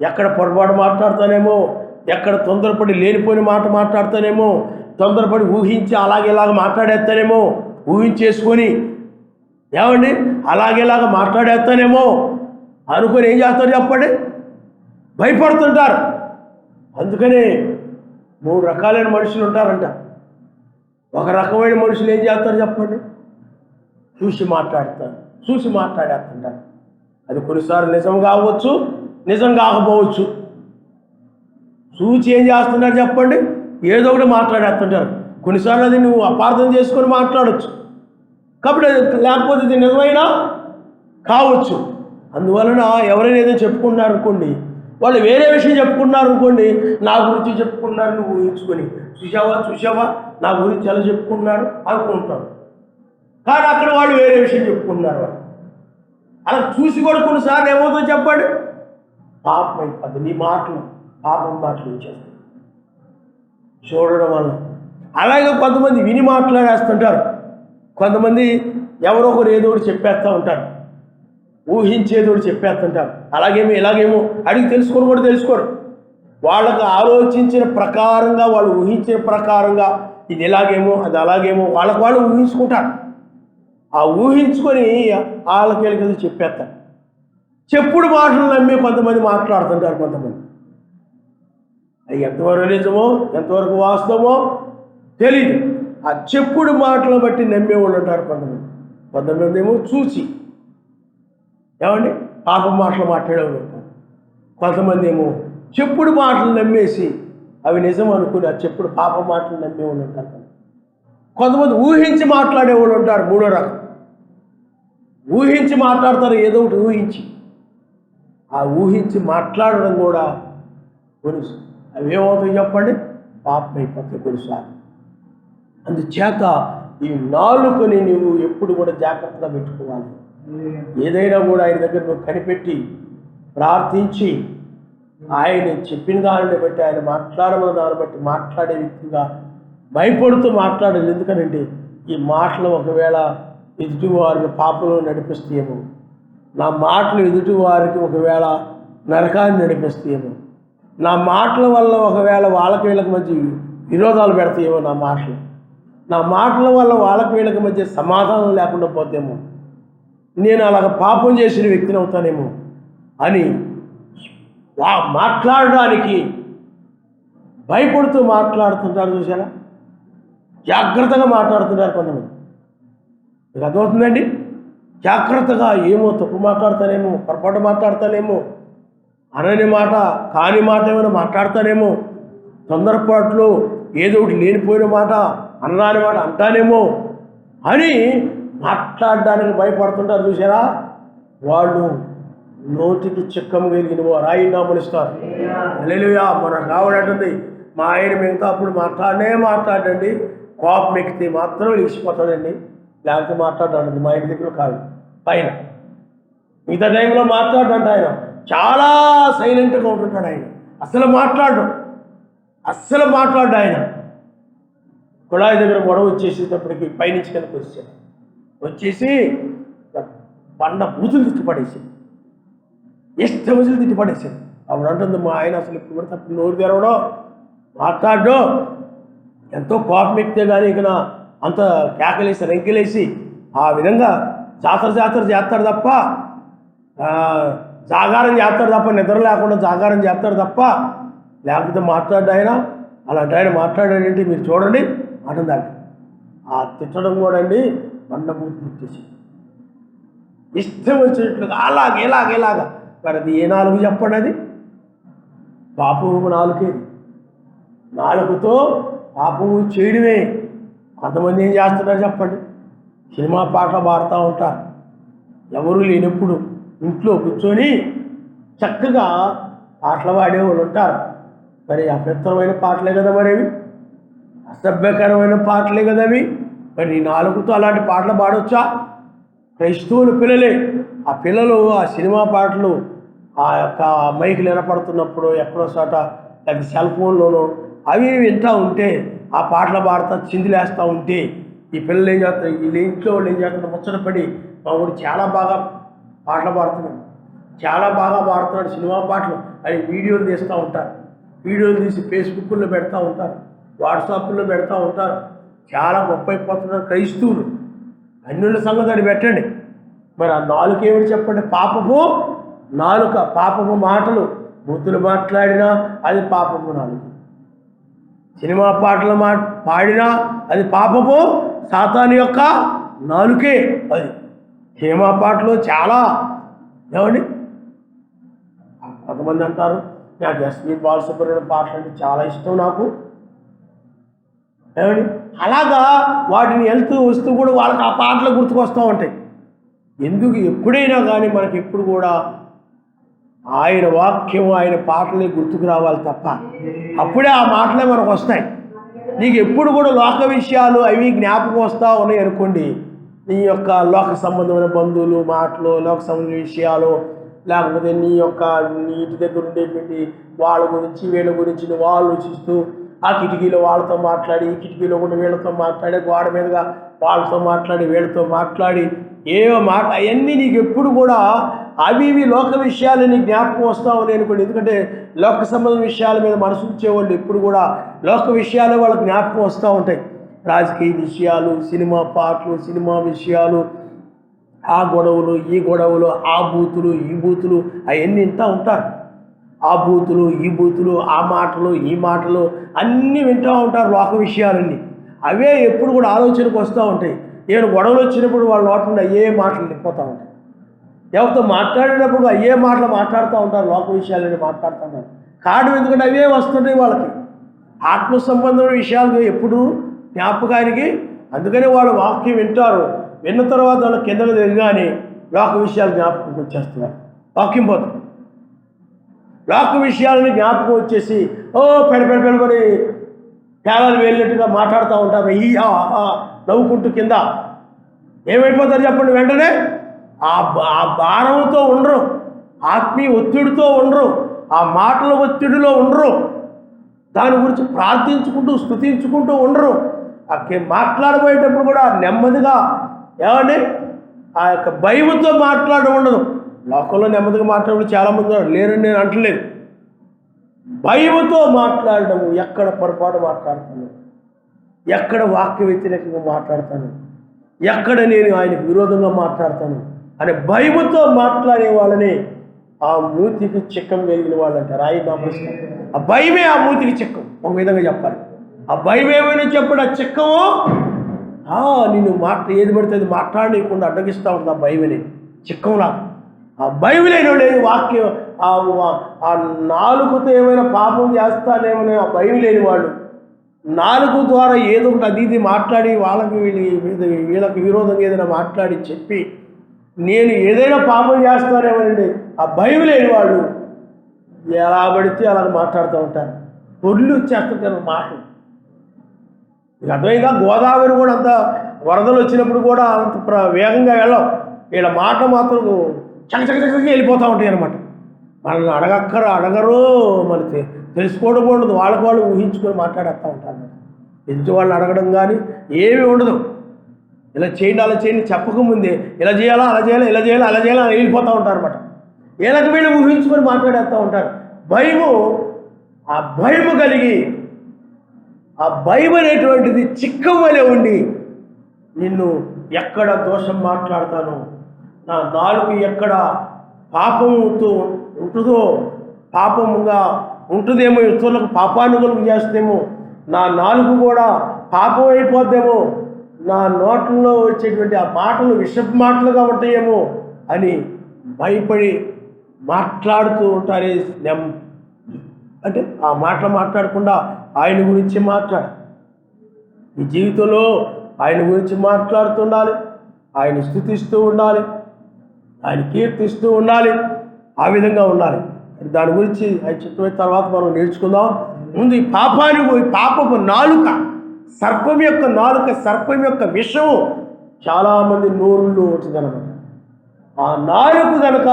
ఎక్కడ పొరపాటు మాట్లాడతానేమో, ఎక్కడ తొందరపడి లేనిపోయిన మాట మాట్లాడతానేమో, తొందరపడి ఊహించి అలాగేలాగా మాట్లాడేస్తానేమో, ఊహించేసుకొని ఏమండి అలాగేలాగా మాట్లాడేస్తానేమో అనుకొని ఏం చేస్తారు చెప్పండి, భయపడుతుంటారు. అందుకని 3 రకాలైన మనుషులు ఉంటారంట. ఒక రకమైన మనుషులు ఏం చేస్తారు చెప్పండి, చూసి మాట్లాడేస్తుంటారు. అది కొన్నిసార్లు నిజం కావచ్చు, నిజం కాకపోవచ్చు. చూసి ఏం చేస్తున్నారు చెప్పండి, ఏదో ఒకటి మాట్లాడేస్తుంటారు. కొన్నిసార్లు అది నువ్వు అపార్థం చేసుకొని మాట్లాడవచ్చు, కాబట్టి లేకపోతే ఇది నిజమైనా కావచ్చు. అందువలన ఎవరైనా ఏదో చెప్పుకున్నారు అనుకోండి, వాళ్ళు వేరే విషయం చెప్పుకున్నారు అనుకోండి, నా గురించి చెప్పుకున్నారు నువ్వు ఊహించుకొని, చూసావా నా గురించి ఎలా చెప్పుకున్నారు అనుకుంటారు. కానీ అక్కడ వాళ్ళు వేరే విషయం చెప్పుకున్నారు. వాళ్ళు అలా చూసి కూడా కొన్నిసార్లు ఏమవుతుందో చెప్పండి, పాపం అయిపోద్ది. నీ మాటలు పాపం మాటలు వచ్చేస్తాయి చూడడం వల్ల. అలాగే కొంతమంది విని మాట్లాడేస్తుంటారు. కొంతమంది ఎవరో ఒకరు ఏదో ఒకటి చెప్పేస్తూ ఉంటారు, ఊహించేదో ఒకటి చెప్పేస్తుంటారు. అలాగేమో ఇలాగేమో అడిగి తెలుసుకొని కూడా తెలుసుకోరు. వాళ్ళకు ఆలోచించిన ప్రకారంగా, వాళ్ళు ఊహించిన ప్రకారంగా ఇది ఎలాగేమో అది అలాగేమో వాళ్ళకు వాళ్ళు ఊహించుకుంటారు. ఆ ఊహించుకొని వాళ్ళకి చెప్పేస్తారు. చెప్పుడు మాటలు నమ్మి కొంతమంది మాట్లాడుతుంటారు. కొంతమంది అవి ఎంతవరకు నిజమో ఎంతవరకు వాస్తవమో తెలీదు. ఆ చెప్పుడు మాటలు బట్టి నమ్మే వాళ్ళు ఉంటారు. కొంతమంది ఏమో చూసి ఏమండి పాపం మాటలు మాట్లాడేవాళ్ళు ఉంటారు. కొంతమంది ఏమో చెప్పుడు మాటలు నమ్మేసి అవి నిజం అనుకుని ఆ చెప్పుడు పాపం మాటలు నమ్మేవాళ్ళు ఉంటారు. కొంతమంది ఊహించి మాట్లాడేవాళ్ళు ఉంటారు. 3వ రకం. ఊహించి మాట్లాడతారు, ఏదో ఒకటి ఊహించి. ఆ ఊహించి మాట్లాడడం కూడా కొలుసు. అవి ఏమవుతాయి చెప్పండి, పాపం అయిపోతాయి కొన్నిసార్లు. అందుచేత ఈ నాలుకని నువ్వు ఎప్పుడు కూడా జాగ్రత్తగా పెట్టుకోవాలి. ఏదైనా కూడా ఆయన దగ్గర నువ్వు కనిపెట్టి ప్రార్థించి ఆయన చెప్పిన దానిని బట్టి, ఆయన మాట్లాడమన్న దాన్ని బట్టి మాట్లాడే వ్యక్తిగా భయపడుతూ మాట్లాడాలి. ఎందుకనంటే ఈ మాటలు ఒకవేళ ఎదుటివారిని పాపంలో నడిపిస్తాయేమో, నా మాటలు ఎదుటివారికి ఒకవేళ నరకాన్ని నడిపిస్తాయేమో, నా మాటల వల్ల ఒకవేళ వాళ్ళకి వీళ్ళకి మధ్య విరోధాలు పెడతాయేమో, నా మాటల వల్ల వాళ్ళకి వీళ్ళకి మధ్య సమాధానం లేకుండా పోతేమో, నేను అలాగ పాపం చేసిన వ్యక్తిని అవుతానేమో అని మాట్లాడడానికి భయపడుతూ మాట్లాడుతుంటారు. చూసారా, జాగ్రత్తగా మాట్లాడుతున్నారు కొంతమంది. మీకు అర్థమవుతుందండి? జాగ్రత్తగా ఏమో తప్పు మాట్లాడతానేమో, పొరపాటు మాట్లాడతానేమో, అనని మాట కాని మాట ఏమైనా మాట్లాడతానేమో, తొందరపాట్లు ఏదో ఒకటి లేనిపోయిన మాట అన్నదాని మాట అంటానేమో అని మాట్లాడడానికి భయపడుతుంటారు. చూసారా, వాళ్ళు నోటికి చిక్కము కలిగిన వారు ఆయన గమనిస్తారు. హల్లెలూయా. మనకు కావడంటుంది మా ఆయన మిగతా అప్పుడు మాట్లాడండి, కోపం ఎక్కితే మాత్రం లేచిపోతాడండి, లేకపోతే మాట్లాడండి. మా ఇంటి దగ్గర కాదు, పైన మిగతా టైంలో మాట్లాడంట. ఆయన చాలా సైలెంట్గా ఉంటుంటాడు. ఆయన అస్సలు మాట్లాడు. ఆయన కుళాయి దగ్గర గొడవ వచ్చేసేటప్పటికి పైనుంచి కనుక వచ్చేసి బండ బూతులు తిట్టుపడేసింది, ఇష్టం బూతులు తిట్టుపడేసింది. అప్పుడు అంటుంది మా ఆయన అసలు ఇప్పుడు కూడా తప్ప నోరు తెరవడో మాట్లాడో, ఎంతో కోపం ఎక్కితే కానీ ఇక అంత కేకలేసి రంకెలేసి ఆ విధంగా జాతర చేస్తాడు తప్ప, జాగారం చేస్తాడు తప్ప, నిద్ర లేకుండా జాగారం చేస్తాడు తప్ప, లేకపోతే మాట్లాడు ఆయన. అలాంటి ఆయన మాట్లాడాడంటే మీరు చూడండి అంటుందండి. ఆ తిట్టడం కూడా అండి బండబూతి తిట్టేసి ఇష్టం వచ్చినట్లుగా అలాగే ఇలాగా. మరి అది ఏ నాలుగు చెప్పండి, అది పాపము నాలుకేది, నాలుగుతో పాపము చేయడమే. కొంతమంది ఏం చేస్తున్నారు చెప్పండి, సినిమా పాటలు పాడుతూ ఉంటారు. ఎవరు లేనప్పుడు ఇంట్లో కూర్చొని చక్కగా పాటలు పాడేవాళ్ళు ఉంటారు. మరి అపవిత్రమైన పాటలే కదా మరి అవి, అసభ్యకరమైన పాటలే కదా అవి. మరి నీ నాలుగుతో అలాంటి పాటలు పాడవచ్చా? క్రైస్తవుల పిల్లలే, ఆ పిల్లలు ఆ సినిమా పాటలు ఆ యొక్క మైకులు వినపడుతున్నప్పుడు ఎక్కడో చోట లేకపోతే సెల్ ఫోన్లోనో అవి వింటూ ఉంటే, ఆ పాటలు పాడుతూ చిందులేస్తూ ఉంటే ఈ పిల్లలు ఏం చేస్తారు, వీళ్ళు ఇంట్లో వాళ్ళు ఏం చేస్తారు, ముచ్చటపడి మా ఊరు చాలా బాగా పాటలు పాడుతున్నాడు, చాలా బాగా పాడుతున్నాడు సినిమా పాటలు అని వీడియోలు తీస్తూ ఉంటారు. వీడియోలు తీసి ఫేస్బుక్లో పెడతా ఉంటారు, వాట్సాప్లో పెడతా ఉంటారు. చాలా గొప్ప అయిపోతున్నారు క్రైస్తవులు. అన్యుల సంగతి అని పెట్టండి. మరి ఆ నాలుక ఏమిటి చెప్పండి? పాపము నాలుక, పాపము మాటలు, బూతులు మాట్లాడినా అది పాపము నాలుక. సినిమా పాటలు పాడినా అది పాపము సాతాను యొక్క నాలుకే. అది సినిమా పాటలు చాలా ఏమండి, కొంతమంది అంటారు నాకు ఎస్పి బాలసుబ్రహ్మణ్యం పాటలు అంటే చాలా ఇష్టం నాకు ఏమండి. అలాగా వాటిని వెళ్తూ వస్తూ కూడా వాళ్ళకి ఆ పాటలు గుర్తుకొస్తూ ఉంటాయి. ఎందుకు ఎప్పుడైనా కానీ మనకి ఎప్పుడు కూడా ఆయన వాక్యం ఆయన పాటలే గుర్తుకు రావాలి తప్ప, అప్పుడే ఆ మాటలే మనకు వస్తాయి. నీకు ఎప్పుడు కూడా లోక విషయాలు అవి జ్ఞాపకం వస్తూ ఉన్నాయి అనుకోండి, నీ యొక్క లోక సంబంధమైన బంధువులు మాటలు, లోక సంబంధమైన విషయాలు, లేకపోతే నీ ఇంటి దగ్గర ఉండేటువంటి వాళ్ళ గురించి వీళ్ళ గురించి నువ్వు ఆలోచిస్తూ ఆ కిటికీలో వాళ్ళతో మాట్లాడి, ఈ కిటికీలో కూడా వీళ్ళతో మాట్లాడి, గోడ మీదుగా వాళ్ళతో మాట్లాడి వీళ్ళతో మాట్లాడి ఏవో మాట అవన్నీ నీకు ఎప్పుడు కూడా అవి ఇవి లోక విషయాలు నీకు జ్ఞాపకం వస్తూ ఉన్నాయి అనుకోండి. ఎందుకంటే లోక సంబంధం విషయాల మీద మనసు ఉంచేవాళ్ళు ఎప్పుడు కూడా లోక విషయాలే వాళ్ళకి జ్ఞాపకం వస్తూ ఉంటాయి. రాజకీయ విషయాలు, సినిమా పాటలు, సినిమా విషయాలు, ఆ గొడవలు ఈ గొడవలు, ఆ బూతులు ఈ బూతులు అవన్నీ వింటూ ఉంటారు. ఆ బూతులు ఈ బూతులు, ఆ మాటలు ఈ మాటలు అన్నీ వింటూ ఉంటారు. లోక విషయాలన్నీ అవే ఎప్పుడు కూడా ఆలోచనకు వస్తూ ఉంటాయి. ఏమైనా గొడవలు వచ్చినప్పుడు వాళ్ళ నోట నుండి అయ్యే మాటలు నిండిపోతూ ఉంటాయి. ఎవరితో మాట్లాడేటప్పుడు అయ్యే మాటలు మాట్లాడుతూ ఉంటారు, లోక విషయాలని మాట్లాడుతూ ఉంటారు. కారణం ఎందుకంటే అవే వస్తుంటాయి వాళ్ళకి. ఆత్మ సంబంధమైన విషయాలు ఎప్పుడు జ్ఞాపకానికి, అందుకనే వాళ్ళు వాక్యం వింటారు. విన్న తర్వాత వాళ్ళు కిందకు దిగగానే లోక విషయాలు జ్ఞాపకం వచ్చేస్తున్నారు, వాక్యం పోతుంది. లోక విషయాలని జ్ఞాపకం వచ్చేసి పెడపడి తేలాలు వెళ్ళినట్టుగా మాట్లాడుతూ ఉంటారు. నవ్వుకుంటూ కింద ఏమైపోతారు చెప్పండి, వెంటనే ఆ భారంతో ఉండరు, ఆత్మీయ ఒత్తిడితో ఉండరు, ఆ మాటల ఒత్తిడిలో ఉండరు, దాని గురించి ప్రార్థించుకుంటూ స్తుతించుకుంటూ ఉండరు. మాట్లాడబోయేటప్పుడు కూడా నెమ్మదిగా ఏమండి ఆ యొక్క భయముతో మాట్లాడడం ఉండదు. లోకంలో నెమ్మదిగా మాట్లాడే చాలామంది లేరని నేను అంటలేదు. భయముతో మాట్లాడడం, ఎక్కడ పొరపాటు మాట్లాడతాను, ఎక్కడ వాక్య వ్యతిరేకంగా మాట్లాడతాను, ఎక్కడ నేను ఆయనకు విరోధంగా మాట్లాడతాను అనే భయముతో మాట్లాడే వాళ్ళని ఆ మూతికి చిక్కం కలిగిన వాళ్ళు అంటారు. ఆయన ఆ భయమే ఆ మూతికి చిక్కం. ఒక విధంగా చెప్పాలి, ఆ భయం ఏమైనా చెప్పడు. ఆ చిక్కము నిన్ను ఏది పడితే అది మాట్లాడలేకుండా అడ్డగిస్తూ ఉంటుంది. ఆ భయం అనేది చిక్కం నాకు. ఆ భయం లేని లేదు వాక్యం, ఆ నాలుగుతో ఏమైనా పాపం చేస్తానేమో ఆ భయం లేని వాళ్ళు నాలుగు ద్వారా ఏదో ఒకటి అది ఇది మాట్లాడి వీళ్ళకి విరోధంగా ఏదైనా మాట్లాడి చెప్పి నేను ఏదైనా పాపం చేస్తానేమోనండి ఆ భయం లేని వాళ్ళు ఎలా పడితే అలా మాట్లాడుతూ ఉంటారు. పొర్లు వచ్చేస్తుంటారు మాటలు. ఇక అర్థమైందా? గోదావరి కూడా అంత వరదలు వచ్చినప్పుడు కూడా అంత వేగంగా వెళ్ళం. వీళ్ళ మాట మాత్రం చకచకచకగా వెళ్ళిపోతూ ఉంటాయి అన్నమాట. మనల్ని అడగరు, మనకి తెలుసుకోవడం ఉండదు. వాళ్ళకి వాళ్ళు ఊహించుకొని మాట్లాడేస్తూ ఉంటారు అన్నమాట. ఎదుటి వాళ్ళని అడగడం కానీ ఏమీ ఉండదు. ఇలా చేయండి అలా చేయండి చెప్పకముందే ఇలా చేయాలా అలా చేయాలా ఇలా చేయాలా అలా చేయాలా అని వెళ్ళిపోతూ ఉంటారు అన్నమాట. వీళ్ళకి వీళ్ళు ఊహించుకొని మాట్లాడేస్తూ ఉంటారు. భయము, ఆ భయము కలిగి ఆ భయం అనేటువంటిది చిక్కం వలె ఉండి నిన్ను ఎక్కడ దోషం మాట్లాడతాను, నా నాలుగు ఎక్కడ పాపముతో ఉంటుందో, పాపముగా ఉంటుందేమో, ఇతరులకు పాపానుగులు చేస్తేమో, నా నాలుగు కూడా పాపం అయిపోద్దేమో, నా నోట్లలో వచ్చేటువంటి ఆ మాటలు విషపు మాటలుగా ఉంటాయేమో అని భయపడి మాట్లాడుతూ ఉంటారే. అంటే ఆ మాటలు మాట్లాడకుండా ఆయన గురించి మాట్లాడు. ఈ జీవితంలో ఆయన గురించి మాట్లాడుతుండాలి, ఆయన స్తుతిస్తూ ఉండాలి, ఆయన కీర్తిస్తూ ఉండాలి, ఆ విధంగా ఉండాలి. దాని గురించి ఆయన చిత్తమైన తర్వాత మనం నేర్చుకుందాం. ముందు ఈ పాపపు నాలుక, సర్పం యొక్క నాలుక, సర్పం యొక్క విషము చాలామంది నోరులో వచ్చిందనమాట. ఆ నాలుక కనుక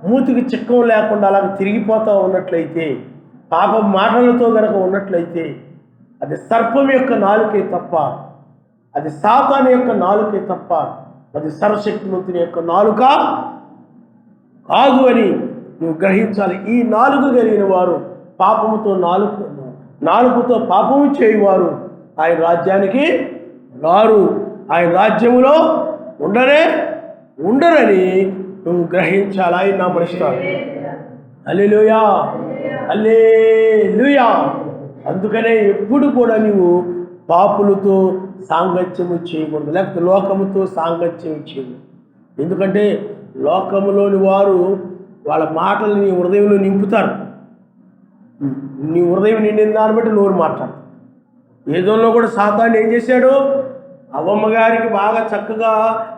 మూతికి చిక్కం లేకుండా అలాగ తిరిగిపోతూ ఉన్నట్లయితే, పాప మాటలతో కనుక ఉన్నట్లయితే, అది సర్పం యొక్క నాలుకే తప్ప, అది సాతాను యొక్క నాలుకే తప్ప, అది సర్వశక్తిమంతుని యొక్క నాలుక కాదు అని నువ్వు గ్రహించాలి. ఈ నాలుగు కలిగిన వారు పాపముతో నాలుగుతో పాపము చేయువారు ఆయన రాజ్యానికి రారు, ఆయన రాజ్యములో ఉండరని నువ్వు గ్రహించాలి. ఆయన నామముస్తాడు. హల్లెలూయా, హల్లెలూయా. అందుకనే ఎప్పుడు కూడా నీవు పాపులతో సాంగత్యము చేయకూడదు, లేకపోతే లోకముతో సాంగత్యం చేయకూడదు. ఎందుకంటే లోకములోని వారు వాళ్ళ మాటలు నీ హృదయంలో నింపుతారు. నీ హృదయం నిండిన దాన్ని బట్టి నోరు మాట్లాడు. ఏదోలో కూడా సాతాను ఏం చేశాడు? అవ్వమ్మ గారికి బాగా చక్కగా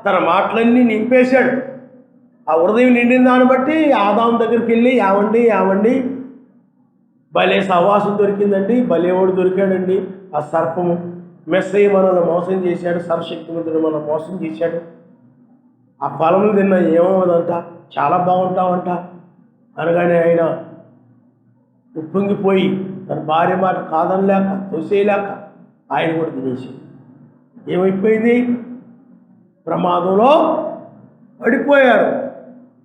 తన మాటలన్నీ నింపేశాడు. ఆ హృదయం నిండిన దాన్ని బట్టి ఆదాము దగ్గరికి వెళ్ళి ఏమండి భలే సహవాసం దొరికిందండి, భలేవాడు దొరికాడండి. ఆ సర్పము మెస్సయ్య మనల్ని మోసం చేశాడు, సర్వశక్తిమంతుడు మనం మోసం చేశాడు. ఆ ఫలములు తిన్నా ఏమవుదంట, చాలా బాగుంటామంట అనగానే ఆయన ఉప్పొంగిపోయి తన భార్య మాట కాదనలేక తోసేయలేక ఆయన కూడా తినేసాడు. ఏమైపోయింది? ప్రమాదంలో పడిపోయారు.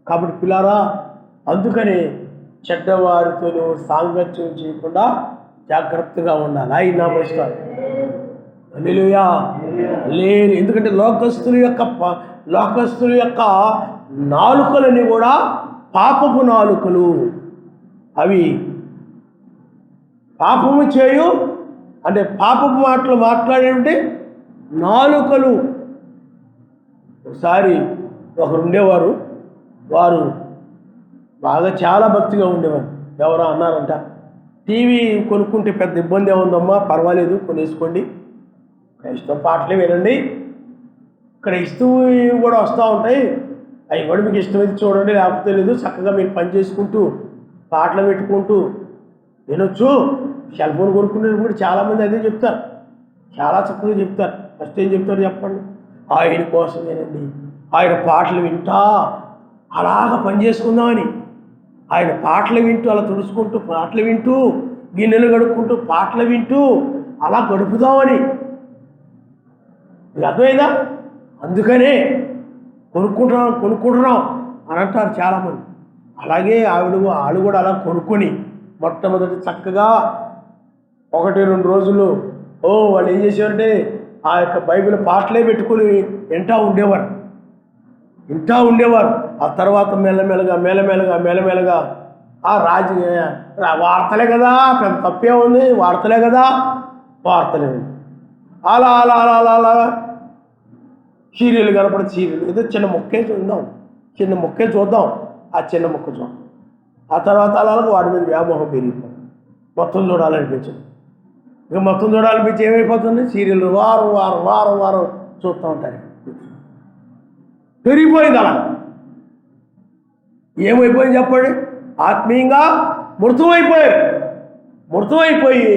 కాబట్టి పిల్లారా, అందుకని చెడ్డవారితో సాంగత్యం చేయకుండా జాగ్రత్తగా ఉండాలి. ఆయన నామముస్తాడు. హల్లెలూయా. లేదు, ఎందుకంటే లోకస్తుల యొక్క నాలుకలని కూడా పాపపు నాలుకలు. అవి పాపము చేయు అంటే పాపపు మాటలు మాట్లాడేంటి నాలుకలు. ఒకసారి ఒకరు ఉండేవారు, వారు బాగా చాలా భక్తిగా ఉండేవారు. ఎవరో అన్నారంట, టీవీ కొనుక్కుంటే పెద్ద ఇబ్బంది ఏముందమ్మా, పర్వాలేదు కొనేసుకోండి, ఇష్టం పాటలే వినండి, ఇక్కడ ఇష్టం కూడా వస్తూ ఉంటాయి, అవి కూడా మీకు ఇష్టమైతే చూడండి, లేకపోతే లేదు, చక్కగా మీరు పని చేసుకుంటూ పాటలు పెట్టుకుంటూ వినొచ్చు. సెల్ ఫోన్ కొనుక్కునేటప్పుడు చాలామంది అదే చెప్తారు, చాలా చక్కగా చెప్తారు. ఫస్ట్ ఏం చెప్తారు చెప్పండి? ఆయన కోసం వినండి, ఆయన పాటలు వింటా అలాగ పని చేసుకుందామని, ఆయన పాటలు వింటూ అలా తుడుచుకుంటూ పాటలు వింటూ గిన్నెలు కడుక్కుంటూ పాటలు వింటూ అలా గడుపుదామని. ఇది అర్థమైందా? అందుకనే కొనుక్కుంటున్నాం అని అంటారు చాలామంది. అలాగే వాళ్ళు కూడా అలా కొనుక్కొని మొట్టమొదటి చక్కగా 1-2 రోజులు వాళ్ళు ఏం చేసేవారంటే ఆ యొక్క బైబిల్ పాటలే పెట్టుకుని వింటూ ఉండేవారు. ఆ తర్వాత మెల్లమెల్లగా ఆ రాజకీయ వార్తలే కదా, పెద్ద తప్పే ఉంది, వార్తలే అలా అలా అలా అలా అలా సీరియల్ కనపడే సీరియల్ ఏదో చిన్న మొక్కే చూద్దాం, ఆ చిన్న మొక్క చూద్దాం. ఆ తర్వాత అలా వాడి మీద వ్యామోహం పెరిగిపోతుంది, మొత్తం చూడాలనిపించదు. ఇక మొత్తం చూడాలనిపించి ఏమైపోతుంది? సీరియల్ వారం చూస్తూ ఉంటారు. పెరిగిపోయింది. అలా ఏమైపోయింది చెప్పండి? ఆత్మీయంగా మృతమైపోయి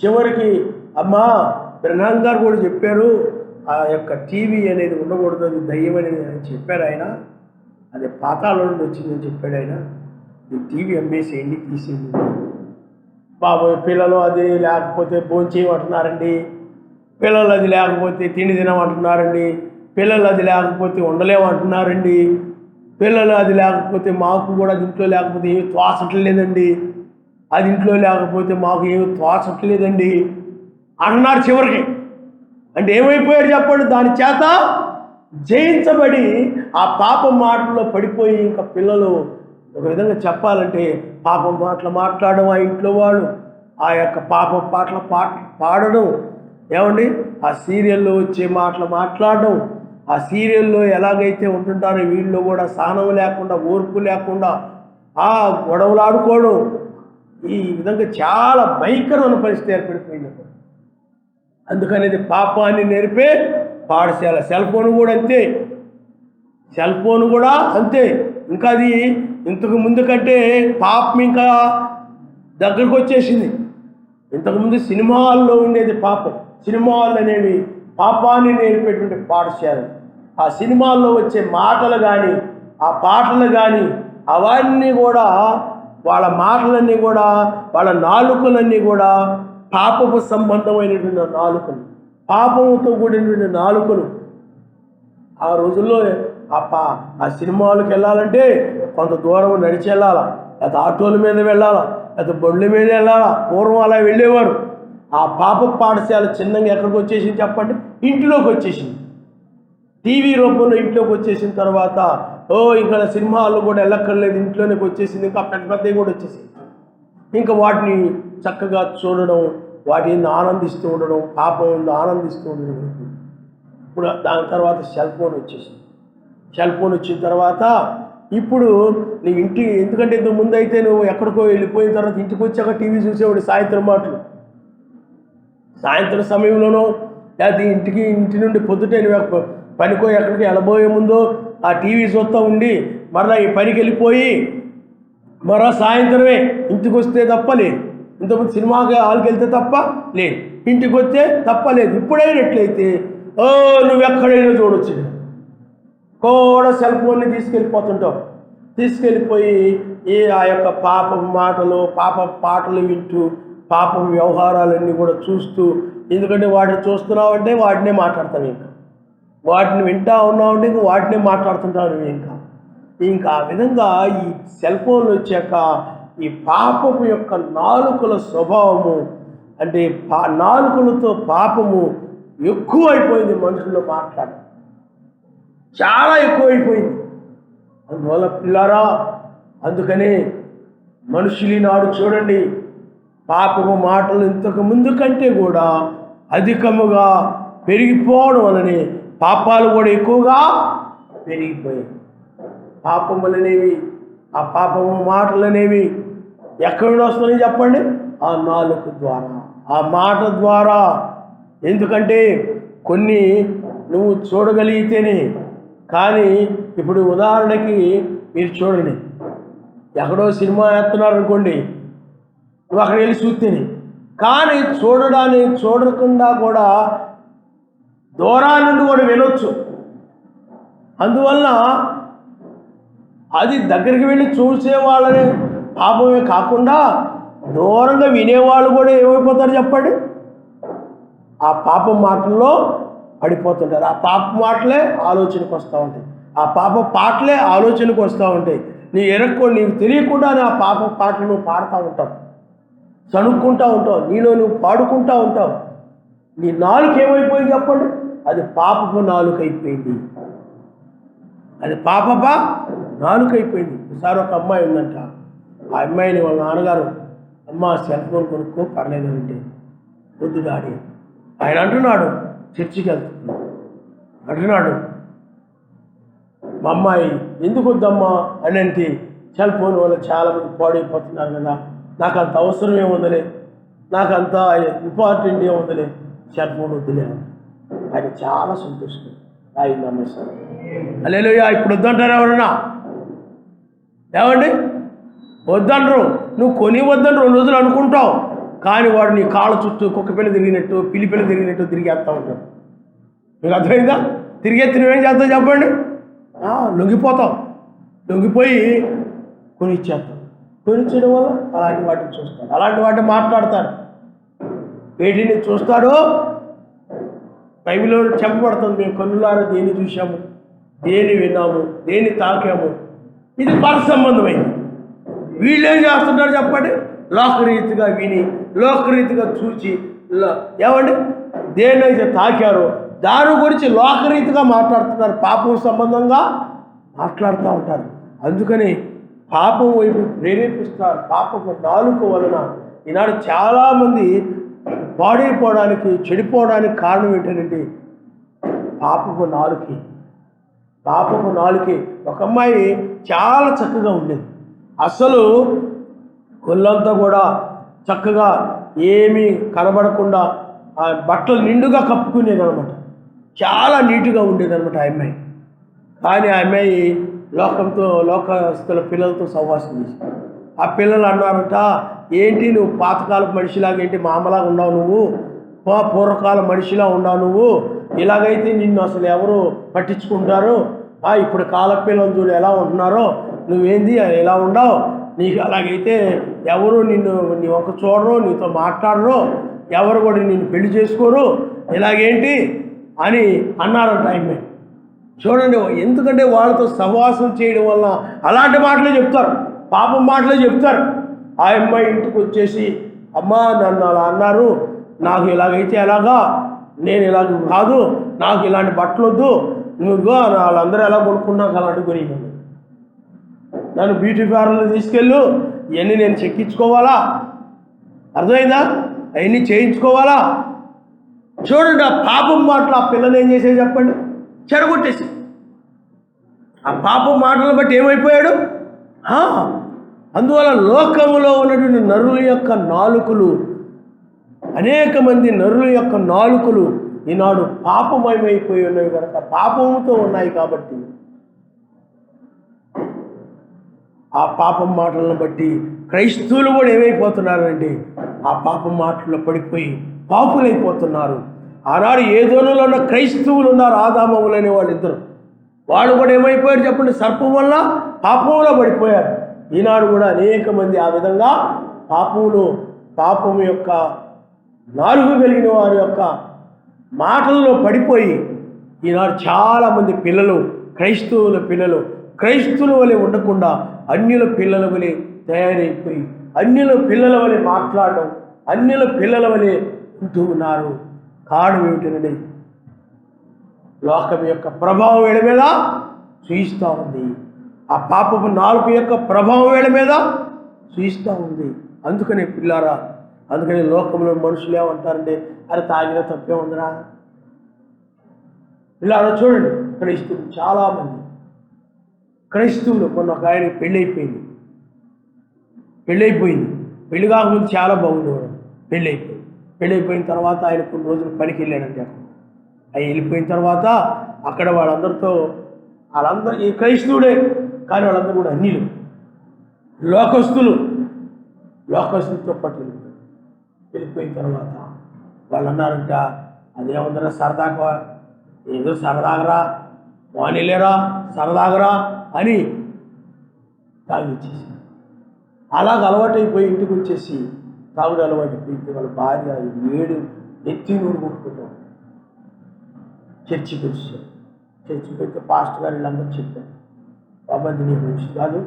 చివరికి అమ్మా బ్రహ్మాం గారు కూడా చెప్పారు, ఆ యొక్క టీవీ అనేది ఉండకూడదు, అది దయ్యం అనేది అని చెప్పారు ఆయన, అది పాతాళం నుండి వచ్చిందని చెప్పాడు ఆయన. ఈ టీవీ అమ్మేసేయండి, తీసేయండి. బాబోయ్, పిల్లలు అది లేకపోతే భోంచేయమంటున్నారండి, పిల్లలు అది లేకపోతే తిండి తినమంటున్నారండి, పిల్లలు అది లేకపోతే ఉండలేమంటున్నారండి, పిల్లలు అది లేకపోతే మాకు కూడా అది ఇంట్లో లేకపోతే ఏమి తోచట్లేదండి, అది ఇంట్లో లేకపోతే మాకు ఏమి తోచట్లేదండి అన్నారు చివరికి. అంటే ఏమైపోయారు చెప్పండి? దాని చేత జయించబడి ఆ పాపం మాటల్లో పడిపోయి ఇంకా పిల్లలు ఒక విధంగా చెప్పాలంటే పాపం మాటలు మాట్లాడడం, ఆ ఇంట్లో వాళ్ళు ఆ యొక్క పాపం పాటలు పాడడం, ఏమండి ఆ సీరియల్లో వచ్చే మాటలు మాట్లాడడం, ఆ సీరియల్లో ఎలాగైతే ఉంటుంటారో వీళ్ళు కూడా సహనం లేకుండా, ఓర్పు లేకుండా ఆ గొడవలు ఆడుకోవడం, ఈ విధంగా చాలా భయంకరమైన పరిస్థితి ఏర్పడిపోయింది. అందుకనేది పాపాన్ని నేర్పే పాఠశాల. సెల్ ఫోన్ కూడా అంతే, సెల్ ఫోన్ కూడా అంతే. ఇంకా అది ఇంతకు ముందు కంటే పాపం ఇంకా దగ్గరకు వచ్చేసింది. ఇంతకుముందు సినిమాల్లో ఉండేది పాపం. సినిమాలు అనేవి పాపాన్ని నేర్పేటువంటి పాఠశాల. ఆ సినిమాల్లో వచ్చే మాటలు కానీ, ఆ పాటలు కానీ, అవన్నీ కూడా వాళ్ళ మాటలన్నీ కూడా, వాళ్ళ నాలుకలన్నీ కూడా పాపపు సంబంధమైనటువంటి నాలుకలు, పాపముతో కూడినటువంటి నాలుకలు. ఆ రోజుల్లో ఆ సినిమాలకు వెళ్ళాలంటే కొంత దూరం నడిచి వెళ్ళాలా, లేకపోతే ఆటోల మీద వెళ్ళాలా, లేకపోతే బండ్ల మీద వెళ్ళాలా. పూర్వం అలా వెళ్ళేవారు. ఆ పాప పాఠశాల చిన్నగా ఎక్కడికి వచ్చేసింది చెప్పండి? ఇంటిలోకి వచ్చేసింది. టీవీ రూపంలో ఇంట్లోకి వచ్చేసిన తర్వాత ఇంకా సినిమాలు కూడా వెళ్ళక్కర్లేదు, ఇంట్లోనికి వచ్చేసింది. ఇంకా పెద్ద పెద్దవి కూడా వచ్చేసింది. ఇంకా వాటిని చక్కగా చూడడం, వాటిని ఆనందిస్తూ ఉండడం, పాపం ఆనందిస్తూ ఉండడం. ఇప్పుడు దాని తర్వాత సెల్ ఫోన్ వచ్చేసింది. సెల్ ఫోన్ వచ్చిన తర్వాత ఇప్పుడు నీ ఇంటి, ఎందుకంటే ఇంతకు ముందు అయితే నువ్వు ఎక్కడికో వెళ్ళిపోయిన తర్వాత ఇంటికి వచ్చాక టీవీ చూసేవాడు సాయంత్రం మాటలు. సాయంత్రం సమయంలోనో లేకపోతే ఇంటి నుండి పొద్దుటే నువ్వు పనికో ఎక్కడికి వెళ్ళబోయే ముందో ఆ టీవీ చూస్తూ ఉండి మరలా ఈ పనికి వెళ్ళిపోయి మరో సాయంత్రమే ఇంటికి వస్తే తప్ప లేదు. ఇంతకుముందు సినిమాకి హాల్కి వెళ్తే తప్ప లేదు, ఇంటికి వస్తే తప్ప లేదు. ఇప్పుడైనట్లయితే నువ్వెక్కడైనా చూడొచ్చు. కూడా సెల్ ఫోన్ని తీసుకెళ్ళిపోతుంటావు. తీసుకెళ్ళిపోయి ఆ యొక్క పాప మాటలు, పాప పాటలు వింటూ, పాప వ్యవహారాలన్నీ కూడా చూస్తూ, ఎందుకంటే వాటిని చూస్తున్నావంటే వాటినే మాట్లాడతాను, ఇంకా వాటిని వింటా ఉన్నావంటే ఇంకా వాటినే మాట్లాడుతుంటాను. ఇంకా ఆ విధంగా ఈ సెల్ ఫోన్లు వచ్చాక ఈ పాపము యొక్క నాలుకల స్వభావము, అంటే నాలుకలతో పాపము ఎక్కువైపోయింది. మనుషుల్లో మాట్లాడడం చాలా ఎక్కువైపోయింది. అందువల్ల పిల్లారా, అందుకనే మనుషులు నాడు చూడండి, పాపము మాటలు ఇంతకు ముందు కంటే కూడా అధికముగా పెరిగిపోవడం వలనే పాపాలు కూడా ఎక్కువగా పెరిగిపోయాయి. పాపములనేవి, ఆ పాపము మాటలు అనేవి ఎక్కడి నుండి వస్తున్నాయి చెప్పండి? ఆ నాలుక ద్వారా, ఆ మాట ద్వారా. ఎందుకంటే కొన్ని నువ్వు చూడగలిగితేనే. కానీ ఇప్పుడు ఉదాహరణకి మీరు చూడండి, ఎక్కడో సినిమా వేస్తున్నారు అనుకోండి, నువ్వు అక్కడ వెళ్ళి చూస్తేనే. కానీ చూడకుండా కూడా దూరాల నుండి కూడా వినొచ్చు. అందువలన అది దగ్గరికి వెళ్ళి చూసే వాళ్ళని పాపమే కాకుండా దూరంగా వినేవాళ్ళు కూడా ఏమైపోతారు చెప్పండి? ఆ పాపం మాటల్లో పడిపోతుంటారు. ఆ పాప మాటలే ఆలోచనకు వస్తూ ఉంటాయి, ఆ పాప పాటలే ఆలోచనకు వస్తూ ఉంటాయి. నీకు తెలియకుండానే ఆ పాప పాటలు నువ్వు పాడుతూ ఉంటావు, చనుక్కుంటూ ఉంటావు, నీలో నువ్వు పాడుకుంటూ ఉంటావు. నీ నాలుక ఏమైపోయింది చెప్పండి? అది పాపపు నాలుక అయిపోయింది. అది పాపప నాలుక అయిపోయింది. ఒకసారి ఒక అమ్మాయి ఉందంట. ఆ అమ్మాయిని వాళ్ళ నాన్నగారు, అమ్మ సెల్ ఫోన్ కొనుక్కో పర్లేదంటే, వద్దు డాడీ. ఆయన అంటున్నాడు, చర్చికి వెళ్తున్నాడు, అంటున్నాడు మా అమ్మాయి ఎందుకు వద్దమ్మా అని అంటే, సెల్ ఫోన్ వల్ల చాలామంది పాడైపోతున్నారు కదా, నాకు అంత అవసరం ఏముందలే, నాకు అంత ఇంపార్టెంట్ ఏముందలే, సెల్ ఫోన్ వద్దులే. ఆయన చాలా సంతోషం. ఆయన నమ్మేస్తాను. హల్లెలూయా. ఇప్పుడు వద్దంటారు ఎవరన్నా? ఏమండి వద్దంటారు. నువ్వు కొని వద్దని 2 రోజులు అనుకుంటావు, కానీ వాడు నీ కాళ్ళ చుట్టూ కుక్కపిల్ల తిరిగినట్టు, పిల్లిపిల్ల తిరిగినట్టు తిరిగేస్తూ ఉంటాడు. మీకు అర్థమైందా? తిరిగేస్తే నువ్వేం చేస్తావు చెప్పండి? లొంగిపోతావు. లొంగిపోయి కొనిచ్చేస్తావు. కొనిచ్చడం వల్ల అలాంటి వాటిని చూస్తాడు, అలాంటి వాటిని మాట్లాడతాడు. వేటిని చూస్తాడో బైబిల్లో చెప్పబడుతుంది, మేము కన్నులారా దేన్ని చూసాము, దేన్ని విన్నాము, దేన్ని తాకాము. ఇది పర సంబంధమైంది. వీళ్ళేం చేస్తుంటారు చెప్పండి? లోకరీతిగా విని, లోకరీతిగా చూసి, ఏమండి దేన్నైతే తాకారో దాని గురించి లోకరీతిగా మాట్లాడుతున్నారు, పాపం సంబంధంగా మాట్లాడుతూ ఉంటారు. అందుకని పాపం వైపు ప్రేరేపిస్తారు. పాపపు నాలుక వలన ఈనాడు చాలామంది పాడైపోవడానికి, చెడిపోవడానికి కారణం ఏంటంటే పాపపు నాలుకే. పాపపు నాలుకే. ఒక అమ్మాయి చాలా చక్కగా ఉండేది. అసలు ఒళ్ళంతా కూడా చక్కగా ఏమీ కనబడకుండా ఆ బట్టలు నిండుగా కప్పుకునేదనమాట. చాలా నీట్గా ఉండేదనమాట ఆ అమ్మాయి. కానీ ఆ అమ్మాయి లోకస్తుల పిల్లలతో సహవాసం చేసింది. ఆ పిల్లలు అన్నారంట, ఏంటి నువ్వు పాతకాలపు మనిషిలాగా, ఏంటి మామలాగా ఉన్నావు నువ్వు, పూర్వకాల మనిషిలా ఉన్నావు నువ్వు, ఇలాగైతే నిన్ను అసలు ఎవరు పట్టించుకుంటారు, ఇప్పుడు కాల పిల్లలు చూడు ఎలా ఉంటున్నారో, నువ్వేంది ఎలా ఉండవు, నీకు అలాగైతే ఎవరు నీ ఒక చూడరు, నీతో మాట్లాడరు, ఎవరు కూడా నిన్ను పెళ్లి చేసుకోరు, ఇలాగేంటి అని అన్నారంట అమ్మాయి. చూడండి, ఎందుకంటే వాళ్ళతో సహవాసం చేయడం వల్ల అలాంటి మాటలే చెప్తారు, పాపం మాటలే చెప్తారు. ఆ అమ్మాయి ఇంటికి వచ్చేసి, అమ్మా నన్ను అలా అన్నారు, నాకు ఇలాగైతే ఎలాగా, నేను ఇలాగ కాదు, నాకు ఇలాంటి బట్టలు వద్దు, నువ్వుగా వాళ్ళందరూ ఎలా కొనుక్కున్నాక అలాంటి కొని నన్ను బ్యూటీ పార్లర్లో తీసుకెళ్ళు, ఇవన్నీ నేను చెక్కించుకోవాలా, అర్థమైందా, అవన్నీ చేయించుకోవాలా. చూడండి, ఆ పాపం మాటలు ఆ పిల్లలు ఏం చేసేది చెప్పండి, చెడగొట్టేసి. ఆ పాపం మాటలను బట్టి ఏమైపోయాడు. అందువల్ల లోకములో ఉన్నటువంటి నరుల యొక్క నాలుకలు, అనేక మంది నరుల యొక్క నాలుకలు ఈనాడు పాపమయమైపోయి ఉన్నవి కనుక, పాపముతో ఉన్నాయి కాబట్టి ఆ పాపం మాటలను బట్టి క్రైస్తవులు కూడా ఏమైపోతున్నారంటే ఆ పాపం మాటల్లో పడిపోయి పాపులైపోతున్నారు. ఆనాడు ఏదోనులో ఉన్న క్రైస్తవులు ఉన్నారు, ఆదామవులనే వాళ్ళిద్దరు, వాళ్ళు కూడా ఏమైపోయారు చెప్పండి, సర్పం వల్ల పాపంలో పడిపోయారు. ఈనాడు కూడా అనేక మంది ఆ విధంగా పాపం యొక్క నాలుగు కలిగిన వారి యొక్క మాటల్లో పడిపోయి ఈనాడు చాలామంది పిల్లలు, క్రైస్తవుల పిల్లలు క్రైస్తవుల వలె ఉండకుండా అన్యుల పిల్లల వలె తయారైపోయి అన్యుల పిల్లల వలె మాట్లాడడం, అన్యుల పిల్లల వలె ఉంటూ ఉన్నారు. కారణం ఏమిటంటే లోకం యొక్క ప్రభావం వీళ్ళ మీద చూయిస్తూ ఉంది. ఆ పాపపు నాలుక యొక్క ప్రభావం వీళ్ళ మీద చూయిస్తూ ఉంది. అందుకనే పిల్లారా, అందుకని లోకంలో మనుషులు ఏమంటారంటే, అరే తాగిన తప్పే ఉందిరా. పిల్లారా చూడండి, క్రైస్తవులు చాలామంది క్రైస్తవులు, మొన్న ఒక ఆయన పెళ్ళైపోయింది, పెళ్ళి కాకముందు చాలా బాగుండేవాడు, పెళ్ళైపోయిన తర్వాత ఆయన కొన్ని రోజులు పనికి వెళ్ళాడంటే, అవి వెళ్ళిపోయిన తర్వాత అక్కడ వాళ్ళందరూ ఈ క్రైస్తవుడే, కానీ వాళ్ళందరూ కూడా అన్యులు, లోకస్తులతో పాటు వెళ్ళిపోయిన తర్వాత వాళ్ళు అన్నారంట, అదేముందరా సరదాగా, ఏదో సరదాగరా, వానిలేరా సరదాగరా అని తాగిచ్చేసి, అలాగ అలవాటైపోయి ఇంటికి వచ్చేసి తాగుడు అలవాటైపోయింది. వాళ్ళ భార్య ఏడు ఎత్తి నూరు కొట్టుకుంటాం. చర్చికి వచ్చారు, చర్చికి వెళ్తే పాస్టర్ గారు వీళ్ళందరూ చెప్పారు, బాబా నీకు మంచిది కాదు,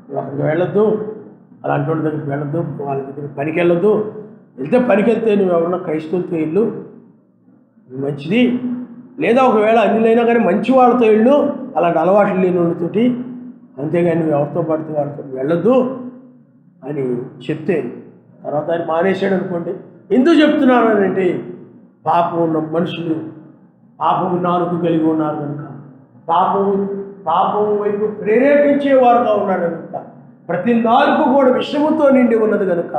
నువ్వు అక్కడికి వెళ్ళొద్దు, అలాంటి వాళ్ళ దగ్గరికి వెళ్ళొద్దు, వాళ్ళ దగ్గర పనికి వెళ్ళొద్దు, పనికి వెళ్తే నువ్వు ఎవరన్నా క్రైస్తవులతో వెళ్ళు మంచిది, లేదా ఒకవేళ అన్నిలైనా కానీ మంచి వాళ్ళతో వెళ్ళు, అలాంటి అలవాట్లు లేని వాళ్ళతోటి, అంతేగాని నువ్వు ఎవరితో పడితే వాళ్ళతో వెళ్ళొద్దు అని చెప్తే తర్వాత ఆయన మానేశాడు అనుకోండి. ఎందుకు చెప్తున్నాను అంటే, పాపం ఉన్న మనుషులు పాపము నాలుగు కలిగి ఉన్నారు కనుక, పాపం వైపు ప్రేరేపించేవారుగా ఉన్నారు కనుక, ప్రతి నాలుగు కూడా విషముతో నిండి ఉన్నది కనుక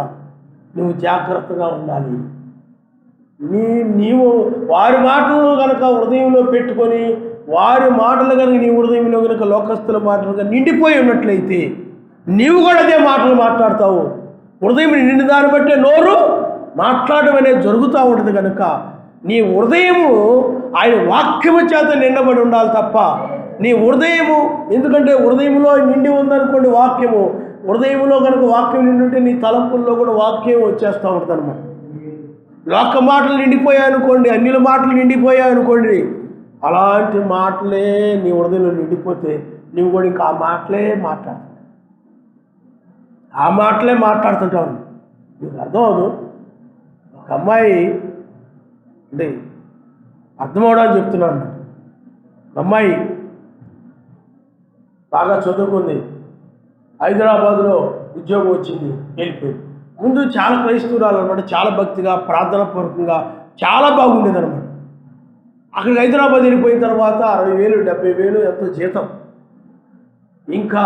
నువ్వు జాగ్రత్తగా ఉండాలి. నీవు వారి మాటలు కనుక హృదయంలో పెట్టుకొని, వారి మాటలు కనుక నీ హృదయంలో కనుక లోకస్తుల మాటలుగా నిండిపోయి ఉన్నట్లయితే నీవు కూడా అదే మాటలు మాట్లాడతావు. హృదయం నిండి దాన్ని బట్టే నోరు మాట్లాడడం అనేది జరుగుతూ ఉంటుంది కనుక నీ హృదయము ఆయన వాక్యము చేత నిండబడి ఉండాలి తప్ప నీ హృదయము, ఎందుకంటే హృదయంలో నిండి ఉందనుకోండి వాక్యము, హృదయంలో కనుక వాక్యం నిండి ఉంటే నీ తలంపుల్లో కూడా వాక్యం వచ్చేస్తూ ఉంటుంది అన్నమాట. లోక మాటలు నిండిపోయాయనుకోండి, అన్యుల మాటలు నిండిపోయాయనుకోండి, అలాంటి మాటలే నీ హృదయంలో నిండిపోతే నీవు కూడా ఇంకా ఆ మాటలే మాట్లాడుతుంటావు. నీకు అర్థం అవదు. ఒక అమ్మాయి అంటే అర్థం అవడానికి చెప్తున్నాను. అమ్మాయి బాగా చదువుకుంది, హైదరాబాదులో ఉద్యోగం వచ్చింది, వెళ్ళిపోయింది. ముందు చాలా క్రైస్తవురాలు అనమాట, చాలా భక్తిగా ప్రార్థనాపూర్వకంగా చాలా బాగుండేది అనమాట. అక్కడికి హైదరాబాద్ వెళ్ళిపోయిన తర్వాత 60,000 70,000 ఎంతో జీతం. ఇంకా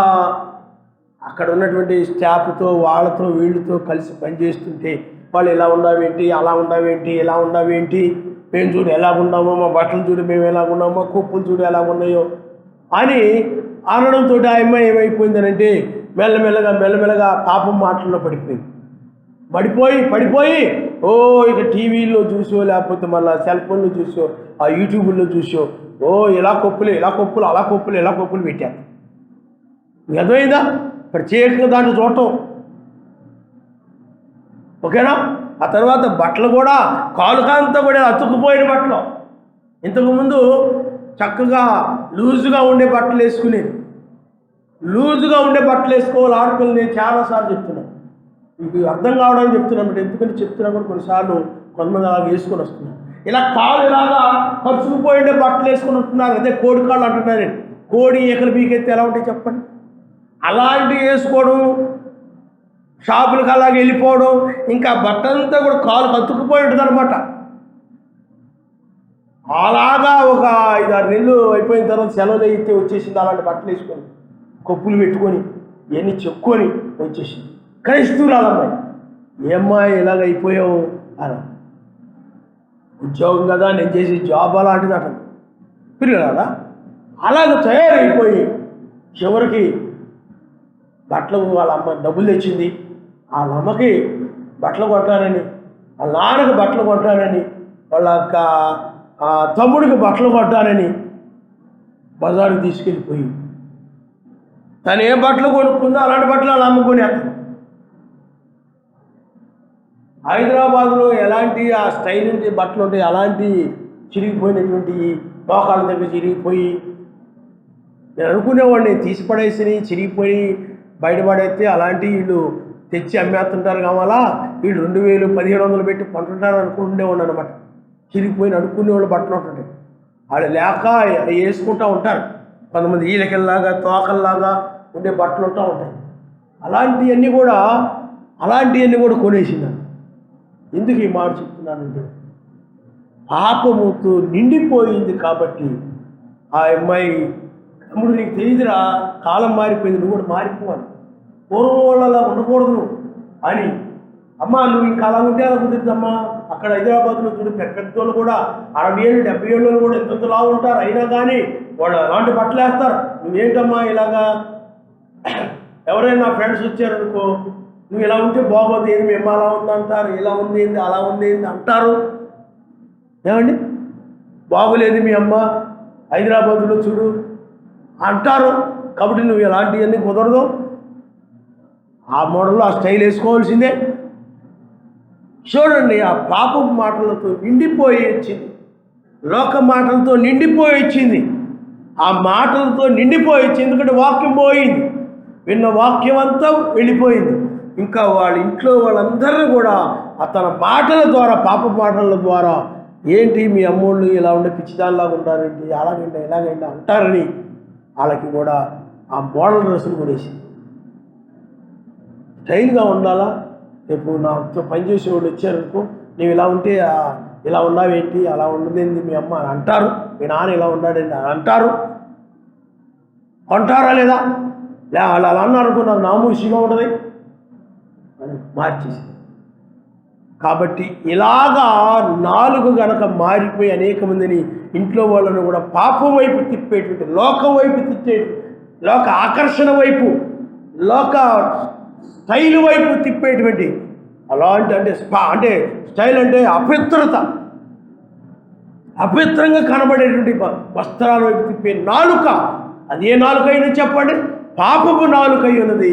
అక్కడ ఉన్నటువంటి స్టాఫ్తో వాళ్ళతో వీళ్ళతో కలిసి పనిచేస్తుంటే వాళ్ళు ఇలా ఉన్నావేంటి, అలా ఉన్నావేంటి, ఇలా ఉన్నావేంటి, మేము చూడు ఎలా ఉన్నామో, మా బట్టలు చూడు మేము ఎలా ఉన్నామో, మా కుప్పులు చూడు ఎలా ఉన్నాయో అని అనడంతో ఆ అమ్మాయి ఏమైపోయిందనంటే మెల్లమెల్లగా పాపం మాటల్లో పడిపోయి ఇక టీవీలో చూసో లేకపోతే మళ్ళీ సెల్ ఫోన్లో చూసో ఆ యూట్యూబ్లో చూసో ఇలా కొప్పులు అలా కొప్పులు పెట్టారు. అర్థమైందా? ప్రత్యేకంగా దాంట్లో చూడటం. ఓకేనా? ఆ తర్వాత బట్టలు కూడా కాలుకాంతా కూడా అతుక్కుపోయిన బట్టలు. ఇంతకుముందు చక్కగా లూజుగా ఉండే బట్టలు వేసుకునేది. లూజుగా ఉండే బట్టలు వేసుకోవాలి ఆడపిల్లలు. నేను చాలాసార్లు చెప్తున్నాను, మీకు అర్థం కావడానికి చెప్తున్నాను. ఎందుకంటే చెప్తున్నా కూడా కొన్నిసార్లు కొంతమంది అలా వేసుకొని వస్తున్నారు. ఇలా కాలు ఇలాగా ఖర్చుకుపోయి ఉండే బట్టలు వేసుకొని వస్తున్నారు. అదే కోడి కాళ్ళు అంటున్నారు. కోడి ఈకలు బీకెత్తే ఎలా ఉంటాయి చెప్పండి? అలాంటివి వేసుకోవడం, షాపులకు అలాగే వెళ్ళిపోవడం, ఇంకా బట్టంతా కూడా కాలు కత్తుకుపోయి ఉంటుంది అనమాట. అలాగా ఒక 5-6 నెలలు అయిపోయిన తర్వాత సెలవులు అయితే వచ్చేసింది. అలాంటి బట్టలు వేసుకొని కొప్పులు పెట్టుకొని ఇవన్నీ చెప్పుకొని వచ్చేసింది. క్రైస్తవురాలమ్మాయి, ఏమ్మాయి ఇలాగ అయిపోయావు అలా. ఉద్యోగం కదా, నేను చేసే జాబ్ అలాంటిది అట పిల్లల అలాగ తయారైపోయి చివరికి బట్టలు వాళ్ళ అమ్మ డబ్బులు తెచ్చింది. వాళ్ళ అమ్మకి బట్టలు కొంటానని, వాళ్ళ నాన్నకి బట్టలు కొంటానని, వాళ్ళ తమ్ముడికి బట్టలు కొంటానని బజారుకి తీసుకెళ్ళిపోయి తను ఏ బట్టలు కొనుక్కుందో అలాంటి బట్టలు వాళ్ళు అమ్ముకొని అతను హైదరాబాద్లో ఎలాంటి ఆ స్టైల్ ఉంటే బట్టలు ఉంటాయి, అలాంటి చిరిగిపోయినటువంటి మోకాళ్ళ దగ్గర చిరిగిపోయి, నేను అనుకునేవాడిని తీసి పడేసి చిరిగిపోయి బయటపడైతే అలాంటి వీళ్ళు తెచ్చి అమ్మేస్తుంటారు కావాలా, వీళ్ళు 2000-1500 పెట్టి కొంటుంటారు అనుకుంటుండేవాడు అనమాట. చిరిగిపోయిన అనుకునేవాళ్ళు బట్టలు ఉంటుంటాయి. వాళ్ళు లేక వేసుకుంటూ ఉంటారు. కొంతమంది ఈలకెల్లాగా తోకల్లాగా ఉండే బట్టలు ఉంటాయి. అలాంటివన్నీ కూడా కొనేసినాను. ఎందుకు ఈ మాట చెప్తున్నానంటే, పాపముతో నిండిపోయింది కాబట్టి ఆ అమ్మాయి, తమ్ముడు నీకు తెలియదురా, కాలం మారిపోయింది, నువ్వు కూడా మారిపోవాలి, పూర్వం వాళ్ళలా ఉండకూడదు అని. అమ్మా నువ్వు ఇంకా అలా ఉంటే అలా కుదురుద్దమ్మా. అక్కడ హైదరాబాద్లో చూడు పెద్దోళ్ళు కూడా 60 ఏళ్ళు 70 ఏళ్ళు కూడా ఎంతలా ఉంటారు. అయినా కానీ వాళ్ళు అలాంటి బట్టలు వేస్తారు. నువ్వేంటమ్మా ఇలాగా, ఎవరైనా నా ఫ్రెండ్స్ వచ్చారనుకో, నువ్వు ఇలా ఉంటే బాగోదు, ఏది మేము అలా ఉందంటారు, ఇలా ఉంది ఏంది, అలా ఉంది ఏంది అంటారు. ఏమండి, బాగోలేదు మీ అమ్మ హైదరాబాద్లో చూడు అంటారు. కాబట్టి నువ్వు ఇలాంటివన్నీ కుదరదు, ఆ మోడల్లో ఆ స్టైల్ వేసుకోవాల్సిందే. చూడండి, ఆ పాపపు మాటలతో నిండిపోయి వచ్చింది, లోక మాటలతో నిండిపోయి వచ్చింది, ఆ మాటలతో నిండిపోయి వచ్చింది. ఎందుకంటే వాక్యం పోయింది, విన్న వాక్యం అంతా వెళ్ళిపోయింది. ఇంకా వాళ్ళ ఇంట్లో వాళ్ళందరూ కూడా తన మాటల ద్వారా, పాప మాటల ద్వారా, ఏంటి మీ అమ్మోళ్ళు ఇలా ఉండే పిచ్చిదానిలాగా ఉంటారండి, అలాగండి ఇలాగండి అంటారని వాళ్ళకి కూడా ఆ మోడల్ డ్రెస్సులు కొనేసింది. స్టైల్గా ఉండాలా, రేపు నాతో పనిచేసే వాళ్ళు వచ్చారనుకో, నువ్వు ఇలా ఉంటే ఇలా ఉన్నావేంటి, అలా ఉన్నదేంటి మీ అమ్మ అని అంటారు, మీ నాన్న ఇలా ఉన్నాడండి అని అంటారు. కొంటారా లేదా? వాళ్ళు అలా అన్నారనుకో, నాకు నామూషిగా ఉంటుంది అని మార్చేసి. కాబట్టి ఇలాగా నాలుగు గనక మారిపోయి అనేక మందిని, ఇంట్లో వాళ్ళను కూడా పాపం వైపు తిప్పేటువంటి, లోకం వైపు లోక ఆకర్షణ వైపు, లోక స్టైల్ వైపు తిప్పేటువంటి, అలాంటి అంటే స్టైల్ అంటే అపవిత్రంగా కనబడేటువంటి వస్త్రాల వైపు తిప్పే నాలుక. అదే నాలుక అయినా చెప్పండి, పాపపు నాలుక అయి ఉన్నది.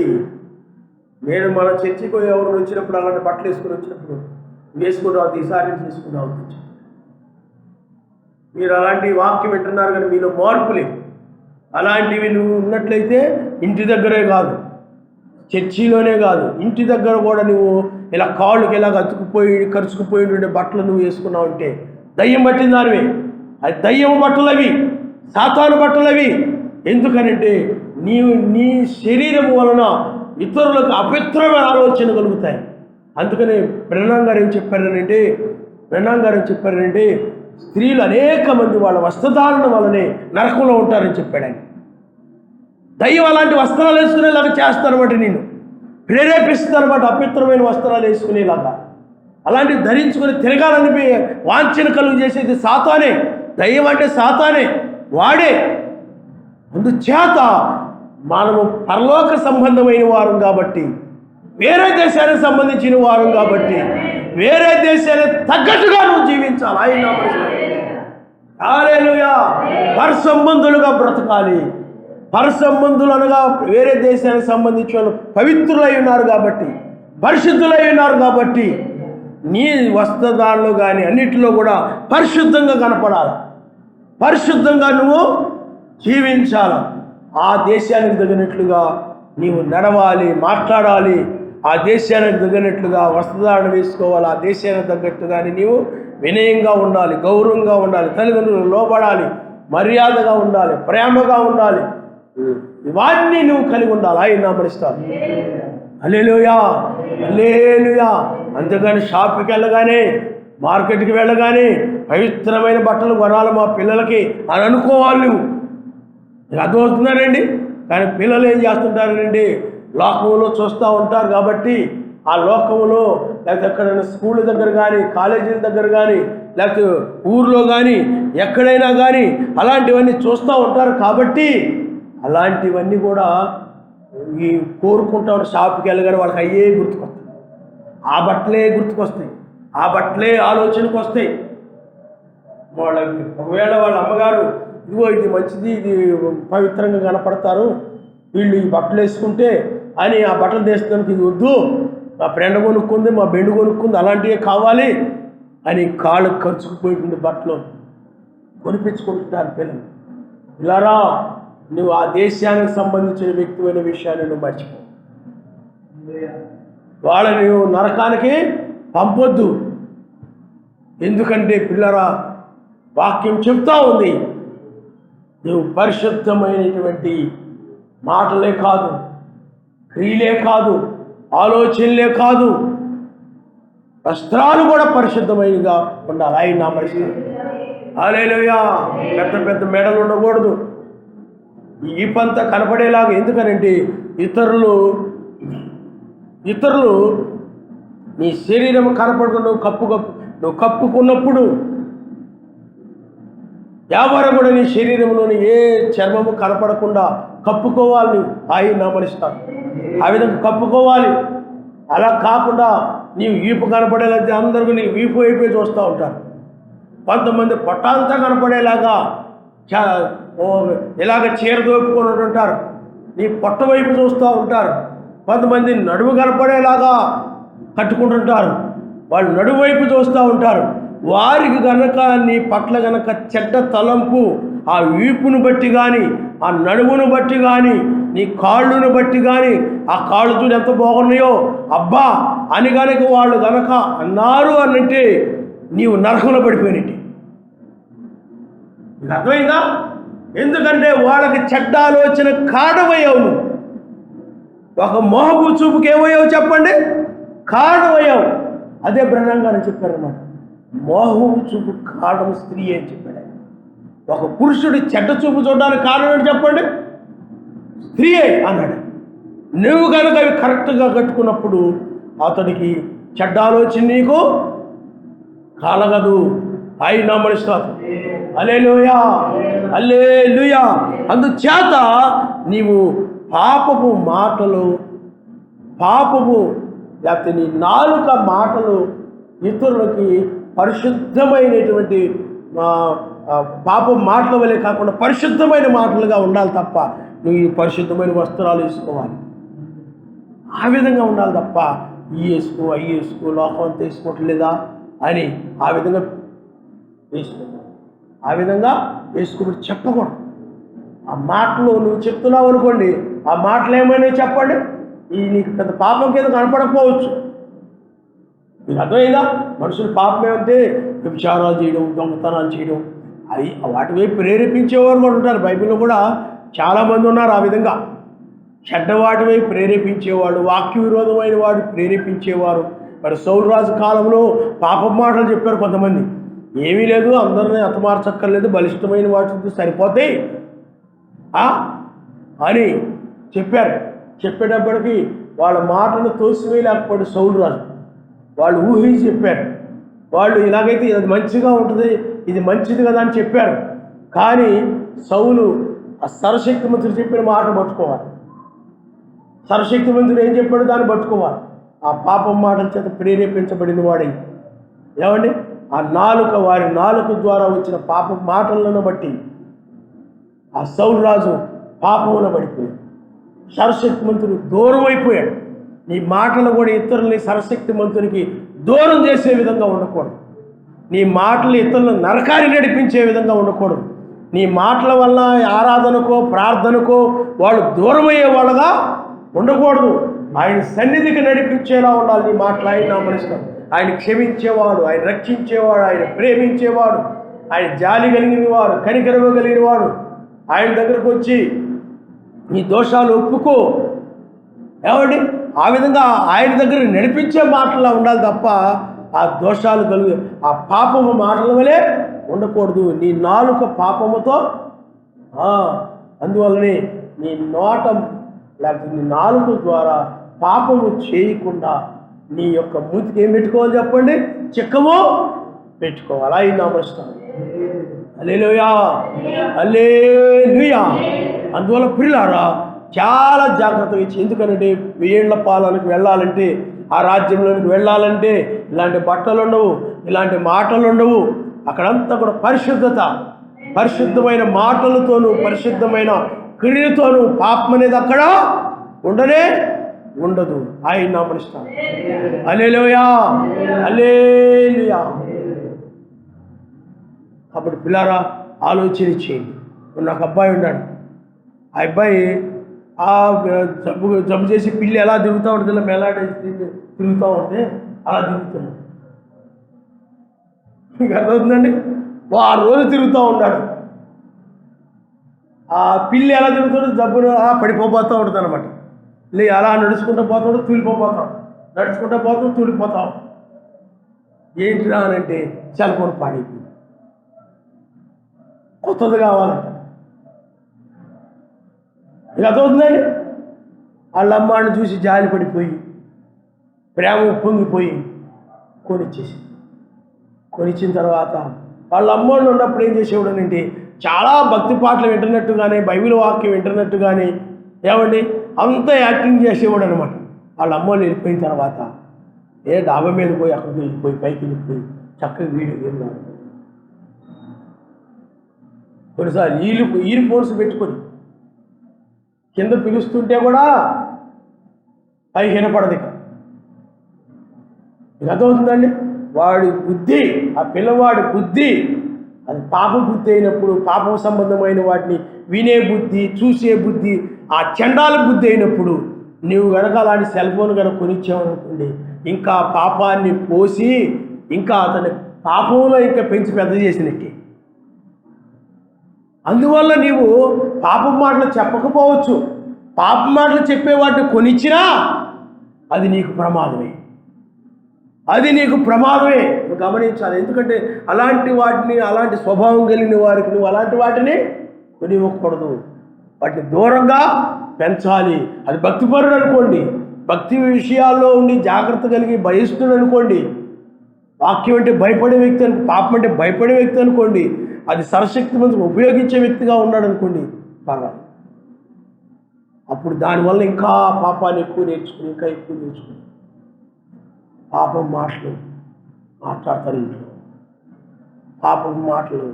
నేను మన చర్చికి ఎవరు వచ్చినప్పుడు అలాంటి బట్టలు వేసుకుని వచ్చినప్పుడు వేసుకుంటావు, ఈసారి చేసుకున్నావు. మీరు అలాంటి వాక్యం వింటున్నారు కానీ మీలో మార్పు లేదు. అలాంటివి నువ్వు ఉన్నట్లయితే ఇంటి దగ్గరే కాదు, చర్చిలోనే కాదు, ఇంటి దగ్గర కూడా నువ్వు ఇలా కాళ్ళకి ఇలాగ కరుచుకుపోయి ఉండే బట్టలు నువ్వు వేసుకున్నావు అంటే దయ్యం పట్టిన దానివి. అది దయ్యం బట్టలు అవి, సాతాను బట్టలు అవి. ఎందుకనంటే నీ శరీరం వలన ఇతరులకు అపవిత్రమైన ఆలోచన కలుగుతాయి. అందుకనే బ్రహ్నాం గారు ఏం చెప్పారంటే స్త్రీలు అనేక మంది వాళ్ళ వస్త్రధారణ వల్లనే నరకంలో ఉంటారని చెప్పాడు ఆయన. దయ్యం అలాంటి వస్త్రాలు వేసుకునేలాగా చేస్తారన్నమాట, నేను ప్రేరేపిస్తారన్నమాట అపవిత్రమైన వస్త్రాలు వేసుకునేలాగా. అలాంటివి ధరించుకొని తిరగాలని వాంఛన కలుగు చేసేది సాతానే. దయ్యం అంటే సాతానే, వాడే. అందుచేత మనము పరలోక సంబంధమైన వారం కాబట్టి, వేరే దేశానికి సంబంధించిన వారం కాబట్టి, వేరే దేశానికి తగ్గట్టుగా నువ్వు జీవించాలి. ఆయన హల్లెలూయా. పరసంబంధులుగా బ్రతకాలి. పరసంబంధులు అనగా వేరే దేశానికి సంబంధించిన వాళ్ళు పవిత్రులై ఉన్నారు కాబట్టి, పరిశుద్ధులై ఉన్నారు కాబట్టి, నీ వస్త్రధారణలో కానీ అన్నిటిలో కూడా పరిశుద్ధంగా కనపడాలి. పరిశుద్ధంగా నువ్వు జీవించాలి. ఆ దేశానికి తగినట్లుగా నీవు నడవాలి, మాట్లాడాలి. ఆ దేశానికి తగినట్లుగా వస్త్రధారణ వేసుకోవాలి. ఆ దేశానికి తగ్గట్టుగానే నీవు వినయంగా ఉండాలి, గౌరవంగా ఉండాలి, తల్లిదండ్రులు లోబడాలి, మర్యాదగా ఉండాలి, ప్రేమగా ఉండాలి. ఇవన్నీ నువ్వు కలిగి ఉండాలి. ఆయన నామరిస్తాను. హల్లెలూయా, హల్లెలూయా. అంతేగాని షాప్కి వెళ్ళగానే, మార్కెట్కి వెళ్ళగానే పవిత్రమైన బట్టలు కొనాలి మా పిల్లలకి అని అనుకోవాలి నువ్వు. అర్థమవుతున్నారండి? కానీ పిల్లలు ఏం చేస్తుంటారండి, లోకంలో చూస్తూ ఉంటారు కాబట్టి, ఆ లోకంలో లేకపోతే ఎక్కడైనా స్కూల్ దగ్గర కానీ, కాలేజీల దగ్గర కానీ, లేకపోతే ఊర్లో కానీ, ఎక్కడైనా కానీ అలాంటివన్నీ చూస్తూ ఉంటారు కాబట్టి, అలాంటివన్నీ కూడా ఈ కోరుకుంటా ఉన్న షాప్కి వెళ్ళగానే వాళ్ళకి అయ్యే గుర్తుకొస్తాయి. ఆ బట్టలే గుర్తుకొస్తాయి, ఆ బట్టలే ఆలోచనకు వస్తాయి. వాళ్ళకి ఒకవేళ వాళ్ళ అమ్మగారు ఇదిగో ఇది మంచిది, ఇది పవిత్రంగా కనపడతారు వీళ్ళు ఈ బట్టలు వేసుకుంటే అని, ఆ బట్టలు వేసుకోవడానికి ఇది వద్దు, మా ఫ్రెండ్ కొనుక్కుంది, మా బెండు కొనుక్కుంది, అలాంటివే కావాలి అని కాళ్ళు ఖర్చుకుపోయింది బట్టలు కొనిపించుకుంటున్నారు పిల్లలు. ఇలారా, నువ్వు ఆ దేశానికి సంబంధించిన వ్యక్తిమైన విషయాన్ని నువ్వు మర్చిపో. వాళ్ళని నువ్వు నరకానికి పంపొద్దు. ఎందుకంటే పిల్లరా, వాక్యం చెప్తా ఉంది, నువ్వు పరిశుద్ధమైనటువంటి మాటలే కాదు, క్రియలే కాదు, ఆలోచనలే కాదు, వస్త్రాలు కూడా పరిశుద్ధమైనగా ఉండాలి. ఆయన నామరిస్తాడు. హల్లెలూయా. పెద్ద పెద్ద మెడలు ఉండకూడదు, ఈ పంత కనపడేలాగా. ఎందుకనంటే ఇతరులు నీ శరీరం కనపడకుండా నువ్వు కప్పుకున్నప్పుడు ఎవరు కూడా నీ శరీరంలోని ఏ చర్మము కనపడకుండా కప్పుకోవాలి. నువ్వు ఆయన నామరిస్తాడు. ఆ విధంగా కప్పుకోవాలి. అలా కాకుండా నీవు వీపు కనపడేలా అందరూ నీ వీపు వైపే చూస్తూ ఉంటారు. కొంతమంది పొట్టాంతా కనపడేలాగా ఇలాగ చీర దోపుకొని ఉంటారు, నీ పొట్ట వైపు చూస్తూ ఉంటారు. కొంతమంది నడుము కనపడేలాగా కట్టుకుంటుంటారు, వాళ్ళు నడుము వైపు చూస్తూ ఉంటారు. వారికి గనక నీ పట్ల గనక చెడ్డ తలంపు ఆ వీపును బట్టి కానీ, ఆ నడుమును బట్టి కానీ, నీ కాళ్ళను బట్టి కానీ, ఆ కాళ్ళు చూడు ఎంత బాగున్నాయో అబ్బా అని కనుక వాళ్ళు గనక అన్నారు అనంటే నీవు నరకంలో పడిపోయినట్టు. నీకు అర్థమైందా? ఎందుకంటే వాళ్ళకి చెడ్డ ఆలోచన కారణమయ్యావు నువ్వు. ఒక మోహపు చూపుకి ఏమయ్యావు చెప్పండి? కారణమయ్యావు. అదే బ్రహ్మం గారు చెప్పారన్నమాట. మోహపు చూపు కారణం స్త్రీ అని చెప్పాడు. ఒక పురుషుడి చెడ్డ చూపు చూడడానికి కారణం ఏంటి చెప్పండి? స్త్రీయే అన్నాడు. నువ్వు కనుక అవి కరెక్ట్గా కట్టుకున్నప్పుడు అతడికి చెడ్డ ఆలోచన నీకు కలగదు. ఆయన నమ్మనిస్తాడు. హల్లెలూయా, హల్లెలూయా. అందుచేత నీవు పాపపు మాటలు, లేకపోతే నీ నాలుక మాటలు ఇతరులకి పరిశుద్ధమైనటువంటి పాపం మాటల వల్లే కాకుండా పరిశుద్ధమైన మాటలుగా ఉండాలి తప్ప, నువ్వు ఈ పరిశుద్ధమైన వస్త్రాలు వేసుకోవాలి. ఆ విధంగా ఉండాలి తప్ప ఈ వేసుకో అవి వేసుకో లోకం అంతా వేసుకోవట్లేదా అని ఆ విధంగా వేసుకోమని చెప్పకూడదు. ఆ మాటలు నువ్వు చెప్తున్నావు అనుకోండి, ఆ మాటలు ఏమైనా చెప్పండి, ఈ నీకు పెద్ద పాపం కింద కనపడకపోవచ్చు. మీకు అర్థమైందా? మనుషులు పాపం ఏమంటే వ్యభిచారాలు చేయడం, దొంగతనాలు చేయడం, అవి వాటి వైపు ప్రేరేపించేవారు కూడా ఉంటారు. బైబిల్లో కూడా చాలామంది ఉన్నారు ఆ విధంగా చెడ్డవాటి వైపు ప్రేరేపించేవాడు, వాక్య విరోధమైన వాడు ప్రేరేపించేవారు. మరి సౌలు రాజు కాలంలో పాపం మాటలు చెప్పారు కొంతమంది. ఏమీ లేదు, అందరినీ హతమార్చక్కర్లేదు, బలిష్టమైన వాటితో సరిపోతాయి, అని చెప్పారు. చెప్పేటప్పటికి వాళ్ళ మాటను తోసివేయలేకపోయాడు సౌలు రాజు. వాళ్ళు ఊహించి చెప్పారు. వాళ్ళు ఇలాగైతే ఇది మంచిగా ఉంటుంది, ఇది మంచిది కదా అని చెప్పారు. కానీ సౌలు ఆ సర్వశక్తిమంతుడు చెప్పిన మాటను పట్టుకోవాలి. సర్వశక్తిమంతుడు ఏం చెప్పాడు దాన్ని పట్టుకోవాలి. ఆ పాపం మాటల చేత ప్రేరేపించబడిన వాడి ఏమండి ఆ నాలుక, వారి నాలుక ద్వారా వచ్చిన పాపం మాటలను బట్టి ఆ సౌలు రాజు పాపమున పడిపోయాడు. సర్వశక్తిమంతుడు దూరం అయిపోయాడు. నీ మాటలు కూడా ఇతరులని సర్వశక్తిమంతునికి దూరం చేసే విధంగా ఉండకూడదు. నీ మాటలు ఇతరులను నరకాన్ని నడిపించే విధంగా ఉండకూడదు. నీ మాటల వల్ల ఆరాధనకో ప్రార్థనకో వాళ్ళు దూరమయ్యే వాళ్ళగా ఉండకూడదు. ఆయన సన్నిధికి నడిపించేలా ఉండాలి నీ మాటలు. ఆయన నామనిస్తాం. ఆయన క్షమించేవాడు, ఆయన రక్షించేవాడు, ఆయన ప్రేమించేవాడు, ఆయన జాలి కలిగిన వాడు, కనికరమ కలిగిన వాడు. ఆయన దగ్గరకు వచ్చి నీ దోషాలు ఒప్పుకో ఏమండి ఆ విధంగా ఆయన దగ్గర నడిపించే మాటలా ఉండాలి తప్ప ఆ దోషాలు కలిగి ఆ పాపము మాటల వలె ఉండకూడదు. నీ నాలుక పాపముతో అందువల్లనే నీ నోట లేకపోతే నీ నాలుక ద్వారా పాపము చేయకుండా నీ యొక్క మూతికి ఏం పెట్టుకోవాలి చెప్పండి? చిక్కము పెట్టుకోవాలి. ఆయన నామస్తాను. హల్లెలూయా, హల్లెలూయా. అందువల్ల ప్రియులారా చాలా జాగ్రత్తగా ఇచ్చి, ఎందుకంటే వేళ్ల పాలనకు వెళ్ళాలంటే, ఆ రాజ్యంలోనికి వెళ్ళాలంటే ఇలాంటి బట్టలు ఉండవు, ఇలాంటి మాటలు ఉండవు. అక్కడంతా కూడా పరిశుద్ధత, పరిశుద్ధమైన మాటలతోనూ పరిశుద్ధమైన క్రియలతోనూ పాపం అనేది అక్కడ ఉండనే ఉండదు. ఆయన నామనిస్తాను. హల్లెలూయా, హల్లెలూయా. అప్పుడు పిల్లారా ఆలోచన చేయండి. నాకు అబ్బాయి ఉన్నాడు. ఆ అబ్బాయి జబ్బు చేసి పిల్లి ఎలా తిరుగుతూ ఉంటుంది, ఇలా మెలాడేసి తిరుగుతూ ఉంటే అలా తిరుగుతున్నాడు. మీకు అర్థమవుతుందండి? 6 రోజులు తిరుగుతూ ఉన్నాడు. ఆ పిల్లి ఎలా తిరుగుతుందో జబ్బును పడిపోతూ ఉంటుంది అనమాట. లే అలా నడుచుకుంటూ పోతాడు, తూలిపోతాం, నడుచుకుంటూ పోతాం, తూలిపోతాం. ఏంటిరా అని అంటే సెల్ ఫోన్ పాడైపోయింది, కొత్తది కావాలంట. ఇక అదవుతుందండి. వాళ్ళ అమ్మాడిని చూసి జాలి పడిపోయి ప్రేమ పొంగిపోయి కొనిచ్చిన తర్వాత వాళ్ళ అమ్మోళ్ళు ఉన్నప్పుడు ఏం చేసేవాడనంటే చాలా భక్తి పాటలు వింటున్నట్టుగానే, బైబిల్ వాక్యం వింటున్నట్టుగానే ఏమండి అంతా యాక్టింగ్ చేసేవాడు అనమాట. వాళ్ళ అమ్మోళ్ళు వెళ్ళిపోయిన తర్వాత డాబా మీద పోయి అక్కడికి వెళ్ళిపోయి పైకి వెళ్ళిపోయి చక్కగా వీడియో గేమ్ కొన్నిసార్లు ఈలు ఫోన్స్ పెట్టుకొని కింద పిలుస్తుంటే కూడా పైకి వినపడదు. ఇక అర్థమవుతుందండి? వాడి బుద్ధి, ఆ పిల్లవాడి బుద్ధి అది పాప బుద్ధి అయినప్పుడు, పాపం సంబంధమైన వాటిని వినే బుద్ధి, చూసే బుద్ధి, ఆ చండాల బుద్ధి అయినప్పుడు నీవు కనుక అలాంటి సెల్ ఫోన్ కనుక కొనిచ్చావనుకోండి, ఇంకా పాపాన్ని పోసి ఇంకా అతని పాపంలో ఇంకా పెంచి పెద్ద చేసినట్టే. అందువల్ల నీవు పాపం మాటలు చెప్పకపోవచ్చు, పాపం మాటలు చెప్పే వాటిని కొనిచ్చినా అది నీకు ప్రమాదమే, అది నీకు ప్రమాదమే. నువ్వు గమనించాలి. ఎందుకంటే అలాంటి వాటిని, అలాంటి స్వభావం కలిగిన వారికి నువ్వు అలాంటి వాటిని కొనివ్వకూడదు, వాటిని దూరంగా పెంచాలి. అది భక్తిపరుడు అనుకోండి, భక్తి విషయాల్లో ఉండి జాగ్రత్త కలిగి భయస్తుడు అనుకోండి, వాక్యం అంటే భయపడే వ్యక్తి పాపం అంటే భయపడే వ్యక్తి అనుకోండి, అది సర్వశక్తిమంతుడు ఉపయోగించే వ్యక్తిగా ఉన్నాడు అనుకోండి, పర్వాలేదు. అప్పుడు దానివల్ల ఇంకా పాపాన్ని ఎక్కువ నేర్చుకుని, ఇంకా ఎక్కువ నేర్చుకుని పాపం మాటలు మాట్లాడతారు. ఇంట్లో పాపం మాటలు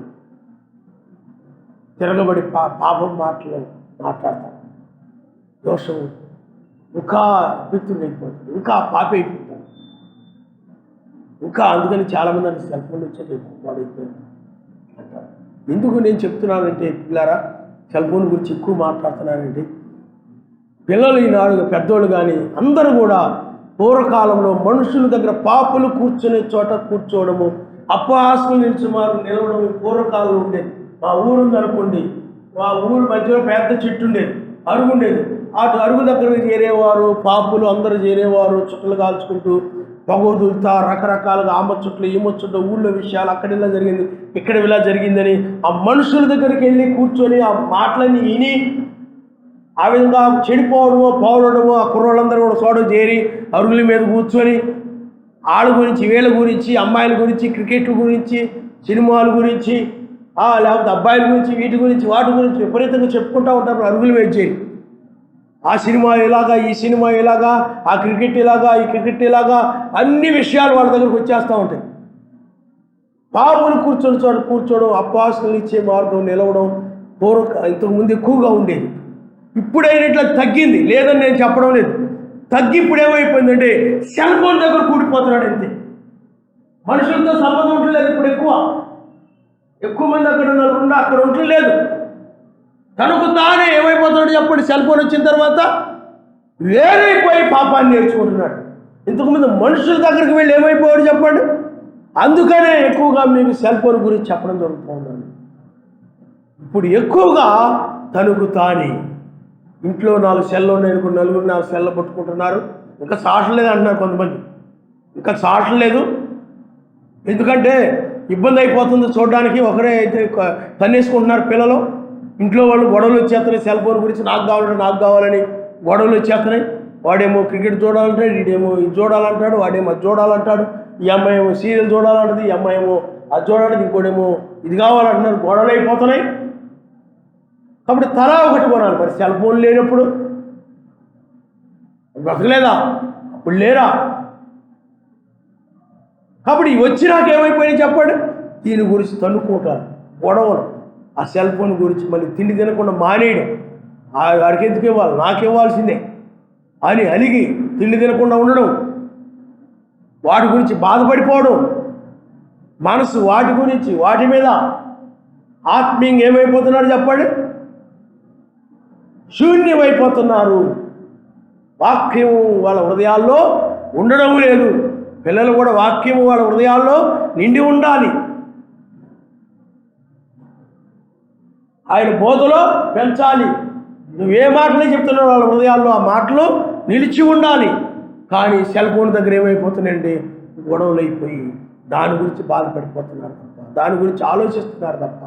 తిరగబడి పాపం మాటలు మాట్లాడతారు. దోషం ఇంకా మిత్రుడు అయిపోతాడు, ఇంకా పాప అయిపోతాడు. ఇంకా అందుకని చాలామంది అంటే సెల్ ఫోన్ వచ్చేది వాడైపోయాడు అంటారు. ఎందుకు నేను చెప్తున్నానంటే పిల్లారా, సెల్ ఫోన్ గురించి ఎక్కువ మాట్లాడుతున్నానంటే, పిల్లలు ఈనాడు పెద్దోళ్ళు కానీ అందరూ కూడా పూర్వకాలంలో మనుషుల దగ్గర పాపులు కూర్చునే చోట కూర్చోవడము, అపహాస్యులు నిలవడం పూర్వకాలంలో ఉండేది. మా ఊరు ఉందనుకోండి, మా ఊరు మధ్యలో పెద్ద చెట్టు ఉండేది, అరుగు ఉండేది. అటు అరుగు దగ్గరకు చేరేవారు, పాపులు అందరూ చేరేవారు, చుట్టలు కాల్చుకుంటూ పొగదులుతా రకరకాలుగా ఆమ చుట్లు, ఈమ చుట్టూ ఊళ్ళో విషయాలు, అక్కడ ఇలా జరిగింది, ఇక్కడ ఇలా జరిగిందని ఆ మనుషుల దగ్గరికి వెళ్ళి కూర్చొని ఆ మాటలని విని ఆ విధంగా చెడిపోవడము పోవడము, ఆ కుర్రోళ్ళందరూ కూడా చోట చేరి అరుగుల మీద కూర్చొని వాళ్ళ గురించి వీళ్ళ గురించి అమ్మాయిల గురించి క్రికెట్ గురించి సినిమాల గురించి లేకపోతే అబ్బాయిల గురించి వీటి గురించి వాటి గురించి విపరీతంగా చెప్పుకుంటూ ఉంటారు అరుగుల మీద చేరి. ఆ సినిమా ఇలాగా, ఈ సినిమా ఇలాగా, ఆ క్రికెట్ ఇలాగా, ఈ క్రికెట్ ఇలాగా, అన్ని విషయాలు వాళ్ళ దగ్గరకు వచ్చేస్తూ ఉంటాయి. పాపులు కూర్చోవడం అప్పాసులు ఇచ్చే మార్గం నిలవడం ఇంతకుముందు ఎక్కువగా ఉండేది. ఇప్పుడైనా ఇట్లా తగ్గింది, లేదని నేను చెప్పడం లేదు. తగ్గి ఇప్పుడు ఏమైపోయిందంటే సెల్ ఫోన్ దగ్గర కూడిపోతున్నాడు అంతే. మనుషులతో సంబంధం ఉండలేదు ఇప్పుడు. ఎక్కువ మంది అక్కడ ఉన్నా అక్కడ ఉండలేదు. తనకు తానే ఏమైపోతున్నాడు చెప్పండి, సెల్ ఫోన్ వచ్చిన తర్వాత వేరైపోయి పాపాన్ని నేర్చుకుంటున్నాడు. ఇంతకుముందు మనుషుల దగ్గరికి వెళ్ళి ఏమైపోయాడు చెప్పండి. అందుకనే ఎక్కువగా మీకు సెల్ ఫోన్ గురించి చెప్పడం జరుగుతుంది. ఇప్పుడు ఎక్కువగా తనకు తానే ఇంట్లో 4 సెల్లు ఉన్నాయి, నలుగురు 4 సెల్లు పట్టుకుంటున్నారు. ఇంకా సాటలేదు అంటున్నారు కొంతమంది. ఇంకా సాటలేదు, ఎందుకంటే ఇబ్బంది అయిపోతుంది చూడడానికి. ఒకరే అయితే తన్నేసుకుంటున్నారు పిల్లలు. ఇంట్లో వాళ్ళు గొడవలు వచ్చేస్తున్నాయి సెల్ ఫోన్ గురించి. నాకు కావాలని గొడవలు వచ్చేస్తున్నాయి. వాడేమో క్రికెట్ చూడాలంటాడు, వీడేమో ఇది చూడాలంటాడు, వాడేమో అది చూడాలంటాడు. ఈ అమ్మాయి ఏమో సీరియల్ చూడాలంటది, ఈ అమ్మాయి ఏమో అది చూడాలంటే, ఇంకోటేమో ఇది కావాలంటున్నారు. గొడవలు అయిపోతున్నాయి. కాబట్టి తలా ఒకటి కొనాలి. మరి సెల్ ఫోన్ లేనప్పుడు బ్రతకలేదా? అప్పుడు లేరా? కాబట్టి వచ్చినాక ఏమైపోయినాయి చెప్పండి. దీని గురించి తన్నుకుంటారు, గొడవలు. ఆ సెల్ ఫోన్ గురించి మళ్ళీ తిండి తినకుండా మానేయడం. వాడికి ఎందుకు ఇవ్వాలి, నాకు ఇవ్వాల్సిందే అని అలిగి తిండి తినకుండా ఉండడం, వాటి గురించి బాధపడిపోవడం, మనసు వాటి గురించి వాటి మీద ఆత్మీయంగా ఏమైపోతున్నారు చెప్పండి, శూన్యమైపోతున్నారు. వాక్యం వాళ్ళ హృదయాల్లో ఉండడం లేదు. పిల్లలు కూడా వాక్యము వాళ్ళ హృదయాల్లో నిండి ఉండాలి. ఆయన బోధలో పెంచాలి. నువ్వే మాటలే చెప్తున్నావు వాళ్ళ హృదయాల్లో ఆ మాటలు నిలిచి ఉండాలి. కానీ సెల్ ఫోన్ దగ్గర ఏమైపోతున్నాయండి, గొడవలు అయిపోయి దాని గురించి బాధపడిపోతున్నారు తప్ప, దాని గురించి ఆలోచిస్తున్నారు తప్ప,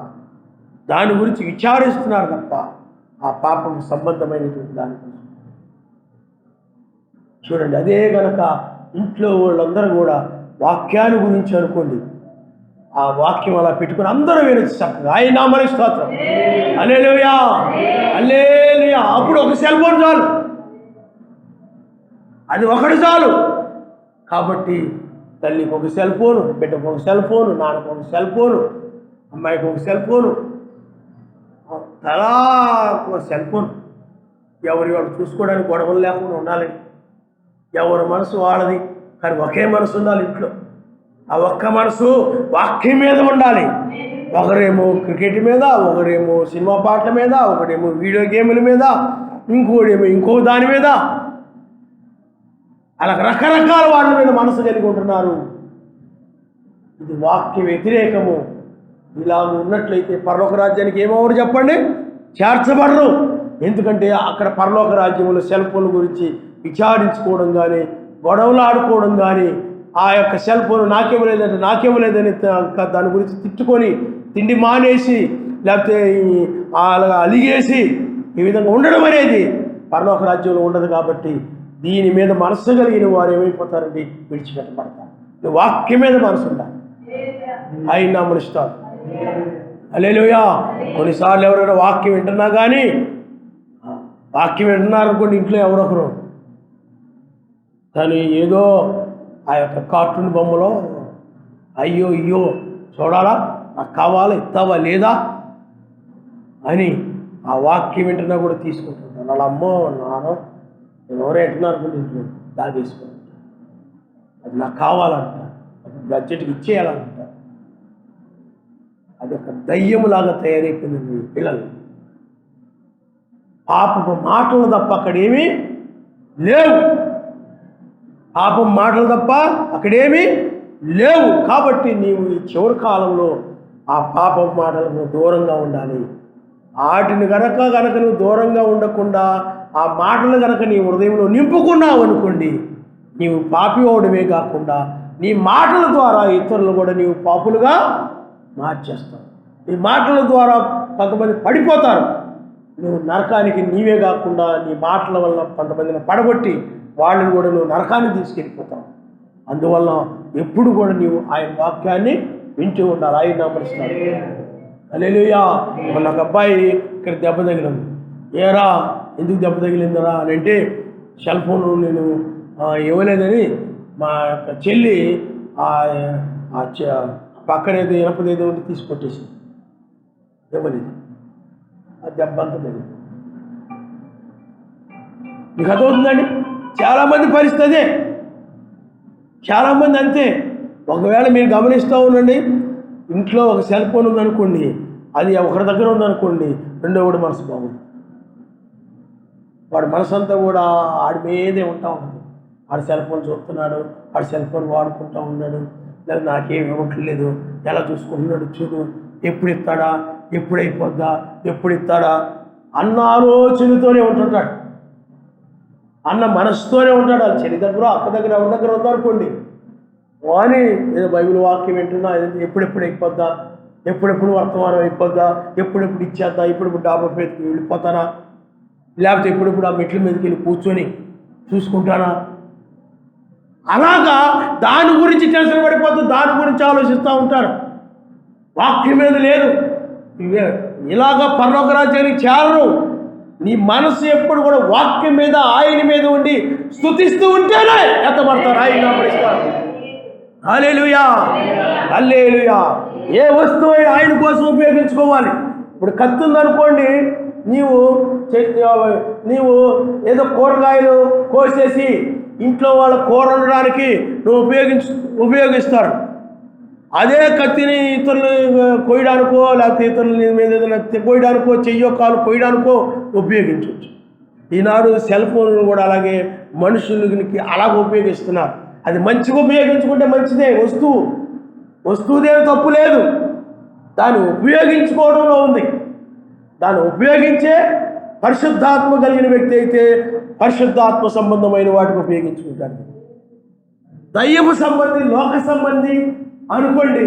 దాని గురించి విచారిస్తున్నారు తప్ప ఆ పాపం సంబంధమైనటువంటి దాని గురించి. చూడండి, అదే గనక ఇంట్లో వాళ్ళందరూ కూడా వాక్యాన్ని గురించి అనుకోండి, ఆ వాక్యం అలా పెట్టుకుని అందరూ వినొచ్చు చక్కగా. ఆయన నామమునకు స్తోత్రం, హల్లెలూయా హల్లెలూయా. అప్పుడు ఒక సెల్ ఫోన్ చాలు, అది ఒకటి చాలు. కాబట్టి తల్లికి ఒక సెల్ ఫోను, బిడ్డకు ఒక సెల్ ఫోను, నాన్నకు ఒక సెల్ ఫోను, అమ్మాయికి ఒక సెల్ ఫోను, తలా ఒక సెల్ ఫోన్. ఎవరి వాళ్ళు చూసుకోవడానికి గొడవలు లేకుండా ఉండాలి. ఎవరి మనసు వాళ్ళది, కానీ ఒకే మనసు ఉండాలి ఇంట్లో. ఆ ఒక్క మనసు వాక్యం మీద ఉండాలి. ఒకరేమో క్రికెట్ మీద, ఒకరేమో సినిమా పాటల మీద, ఒకడేమో వీడియో గేముల మీద, ఇంకోడేమో ఇంకో దాని మీద, అలా రకరకాల వాళ్ళ మీద మనసు కలిగి ఉంటున్నారు. ఇది వాక్య వ్యతిరేకము. ఇలా ఉన్నట్లయితే పరలోక రాజ్యానికి ఏమవరు చెప్పండి, చేర్చబడరు. ఎందుకంటే అక్కడ పరలోక రాజ్యంలో సెల్ ఫోన్ గురించి విచారించుకోవడం కానీ, గొడవలు ఆడుకోవడం కానీ, ఆ యొక్క సెల్ ఫోన్ నాకేమలేదని దాని గురించి తిట్టుకొని తిండి మానేసి, లేకపోతే అలాగా అలిగేసి ఈ విధంగా ఉండడం అనేది పరలోక రాజ్యంలో ఉండదు. కాబట్టి దీని మీద మనసు కలిగిన వారు ఏమైపోతారండి, విడిచిపెట్టబడతారు. వాక్యం మీద మనసు ఉండాలి. ఆయన నామమున స్తోత్రం, హల్లెలూయా. కొన్నిసార్లు ఎవరైనా వాక్యం వింటున్నా కానీ, వాక్యం వింటున్నారనుకోండి ఇంట్లో ఎవరొకరు, కానీ ఏదో ఆ యొక్క కార్టూన్ బొమ్మలో అయ్యో చూడాలా, నాకు కావాలా, ఇస్తావా లేదా అని ఆ వాక్యం వింటున్నా కూడా తీసుకుంటుంటారు. వాళ్ళ అమ్మో నానో ఎవరో ఎట్టున్నారనుకుంటే ఇంట్లో దాగేసుకుంటారు. అది నాకు కావాలంటారు, అది బడ్జెట్కి ఇచ్చేయాలంటారు. అది ఒక దయ్యములాగా తయారైపోయింది పిల్లలు. పాపపు మాటలు తప్ప అక్కడేమీ లేవు. పాపం మాటలు తప్ప అక్కడేమీ లేవు. కాబట్టి నీవు ఈ చివరి కాలంలో ఆ పాపం మాటలకు దూరంగా ఉండాలి. వాటిని గనక నువ్వు దూరంగా ఉండకుండా ఆ మాటలు గనక నీ హృదయంలో నింపుకున్నావు అనుకోండి, నీవు పాపి అవడమే కాకుండా నీ మాటల ద్వారా ఇతరులు కూడా నీవు పాపులుగా మార్చేస్తావు. నీ మాటల ద్వారా కొంతమంది పడిపోతారు. నువ్వు నరకానికి నీవే కాకుండా నీ మాటల వల్ల కొంతమందిని పడగొట్టి వాళ్ళని కూడా నువ్వు నరకానికి తీసుకెళ్ళిపోతావు. అందువల్ల ఎప్పుడు కూడా నీవు ఆయన వాక్యాన్ని వింటూ ఉండాలి. ఆయన నమస్కారం. హల్లెలూయా. మొన్న ఒక అబ్బాయి ఇక్కడ దెబ్బ తగిలింది. ఏరా ఎందుకు దెబ్బ తగిలిందరా అని అంటే, సెల్ ఫోన్ నేను ఇవ్వలేదని మా యొక్క చెల్లి పక్కనేదో ఇనపదేదో ఉండి తీసుకొట్టేసింది. ఇవ్వలేదు. ఆ దెబ్బ అంతా తగిలింది. మీకు అర్థమవుతుందండి? చాలామంది పరిస్థితి అదే. చాలామంది అంతే. ఒకవేళ మీరు గమనిస్తూ ఉండండి, ఇంట్లో ఒక సెల్ ఫోన్ ఉందనుకోండి, అది ఒకరి దగ్గర ఉందనుకోండి, రెండోవాడు మనసు బాగుంది. వాడి మనసు అంతా కూడా ఆడి మీదే ఉంటా ఉంటుంది. ఆడు సెల్ ఫోన్ చూస్తున్నాడు, ఆడు సెల్ ఫోన్ వాడుకుంటూ ఉన్నాడు, లేదా నాకేం ఇవ్వట్లేదు, ఎలా చూసుకుంటున్నాడు చూడు, ఎప్పుడు ఇస్తాడా, ఎప్పుడు అయిపోద్దా, ఎప్పుడు ఇస్తాడా అన్న ఆలోచనతోనే ఉంటుంటాడు. అన్న మనసుతోనే ఉంటాడు. వాళ్ళ చెల్లి దగ్గర, అక్క దగ్గర, ఎవరి దగ్గర ఉందనుకోండి, వాని ఏదో బైబిల్ వాక్యం వింటున్నా, ఎప్పుడెప్పుడు అయిపోద్దా, ఎప్పుడెప్పుడు వర్తమానం అయిపోద్దా, ఎప్పుడెప్పుడు ఇచ్చేద్దా, ఎప్పుడెప్పుడు డాబా మీదకి వెళ్ళిపోతానా, లేకపోతే ఎప్పుడెప్పుడు ఆ మెట్ల మీదకి వెళ్ళి కూర్చొని చూసుకుంటానా, అలాగా దాని గురించి టెన్షన్ పడిపోతూ దాని గురించి ఆలోచిస్తూ ఉంటారు. వాక్యం మీద లేదు. ఇలాగా పరలోక రాజ్యానికి చేరరు. నీ మనసు ఎప్పుడు కూడా వాక్యం మీద, ఆయన మీద ఉండి స్తుతిస్తూ ఉంటేనే ఎత్తబడతారు. ఆయన నామమునిస్తారు. హల్లెలూయా, హల్లెలూయా. ఏ వస్తువు ఆయన కోసం ఉపయోగించుకోవాలి. ఇప్పుడు కత్తి ఉందనుకోండి, నీవు ఏదో కూరగాయలు కోసేసి ఇంట్లో వాళ్ళ కూర వండడానికి నువ్వు ఉపయోగిస్తారు. అదే కత్తిని ఇతరులు కోయడానికో, లేకపోతే ఇతరుల మీద ఏదైనా కోయడానికో, చెయ్యో కాలు కోయడానికో ఉపయోగించవచ్చు. ఈనాడు సెల్ ఫోన్లు కూడా అలాగే మనుషులకి అలాగ ఉపయోగిస్తున్నారు. అది మంచిగా ఉపయోగించుకుంటే మంచిదే. వస్తువుదేమి తప్పు లేదు, దాన్ని ఉపయోగించుకోవడంలో ఉంది. దాన్ని ఉపయోగించే పరిశుద్ధాత్మ కలిగిన వ్యక్తి అయితే పరిశుద్ధాత్మ సంబంధమైన వాటికి ఉపయోగించుకుంటాడు. దయ్యపు సంబంధి, లోక సంబంధి అనుకోండి,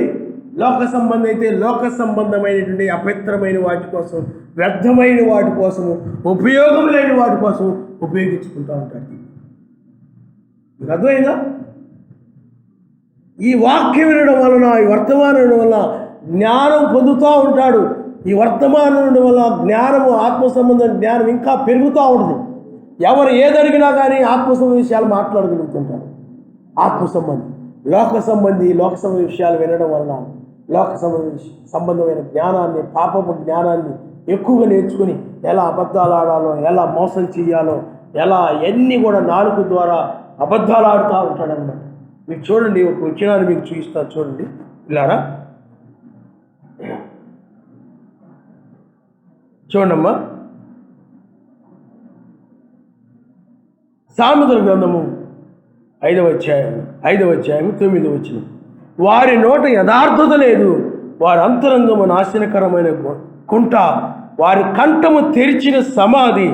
లోక సంబంధం అయితే లోక సంబంధమైనటువంటి అపవిత్రమైన వాటి కోసం, వ్యర్థమైన వాటి కోసము, ఉపయోగం లేని వాటి కోసం ఉపయోగించుకుంటూ ఉంటాడు. మీకు అర్థమైందా? ఈ వాక్యం వినడం వలన, ఈ వర్తమానం వినడం వల్ల జ్ఞానం పొందుతూ ఉంటాడు. ఈ వర్తమానం వినడం వల్ల జ్ఞానము, ఆత్మ సంబంధం జ్ఞానం ఇంకా పెరుగుతూ ఉంటుంది. ఎవరు ఏదడిగినా కానీ ఆత్మ సంబంధ విషయాలు మాట్లాడగలుగుతుంటారు. ఆత్మ సంబంధం, లోక సంబంధి విషయాలు వినడం వలన లోక సంబంధమైన జ్ఞానాన్ని, పాపపు జ్ఞానాన్ని ఎక్కువగా నేర్చుకుని ఎలా అబద్ధాలు ఆడాలో, ఎలా మోసం చేయాలో, ఎలా ఎన్ని కూడా నాలుగు ద్వారా అబద్ధాలు ఆడుతూ ఉంటాడనమాట. మీరు చూడండి, ఒక విషయాన్ని మీకు చూపిస్తాను చూడండి. ఇలారా చూడమ్మా. సామెతల గ్రంథము 5వ అధ్యాయం 9వ వచనం. వారి నోట యథార్థత లేదు, వారి అంతరంగము నాశనకరమైన కుంట, వారి కంఠము తెరిచిన సమాధి,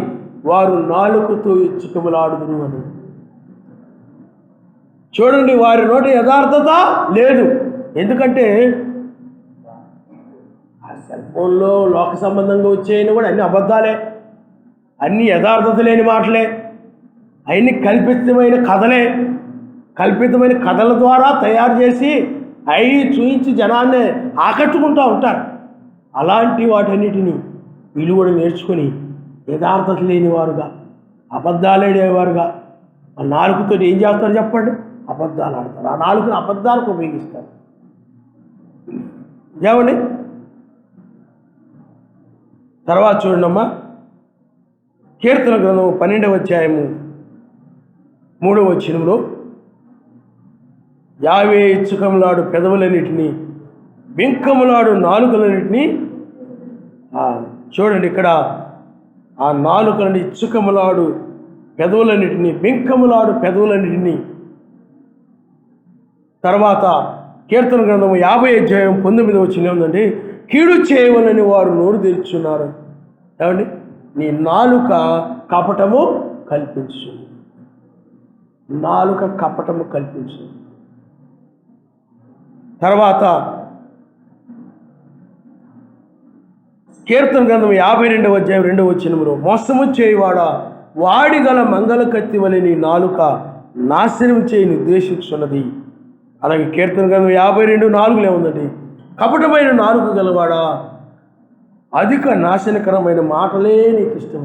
వారు నాలుకతో ఇచ్చుకములాడుదురు అని. చూడండి, వారి నోట యథార్థత లేదు. ఎందుకంటే ఆ సెల్ ఫోన్లో లోక సంబంధంగా వచ్చేయని కూడా అన్ని అబద్ధాలే, అన్ని యథార్థత లేని మాటలే, అవన్నీ కల్పితమైన కథలే. కల్పితమైన కథల ద్వారా తయారు చేసి అవి చూయించి జనాన్ని ఆకట్టుకుంటూ ఉంటారు. అలాంటి వాటన్నిటినీ వీళ్ళు కూడా నేర్చుకుని యథార్థత లేనివారుగా, అబద్ధాలేడేవారుగా, ఆ నాలుగుతో ఏం చేస్తారు చెప్పండి? అబద్ధాలు ఆడతారు. ఆ నాలుగుని అబద్ధాలకు ఉపయోగిస్తారు. ఏమండి? తర్వాత చూడండమ్మా, కీర్తన గ్రంథం 12వ అధ్యాయము 3వ వచనంలో, యావే ఇచ్చుకములాడు పెదవులన్నిటినీ, బింకములాడు నాలుకలన్నిటినీ. చూడండి, ఇక్కడ ఆ నాలుకలని, ఇచ్చుకములాడు పెదవులన్నిటినీ, బింకములాడు పెదవులన్నిటినీ. తర్వాత కీర్తన గ్రంథము 50వ అధ్యాయం 19వ వచనం ఏముందండి? కీడు చేయవలని వారు నోరు తెరుచున్నారు. ఏమండి? నీ నాలుక కపటము కల్పించు, నాలుక కపటము కల్పించు. తర్వాత కీర్తన గ్రంథం 52వ అధ్యాయం 2వ వచనంలో, మోసము చేయువాడా, వాడి గల మంగళ కత్తి వలె నీ నాలుక నాశనం చేయి నిర్దేశించున్నది. అలాగే కీర్తన గ్రంథం 52:4 ఏముందండి, కపటమైన నాలుక గలవాడా, అధిక నాశనకరమైన మాటలే నీకు ఇష్టం.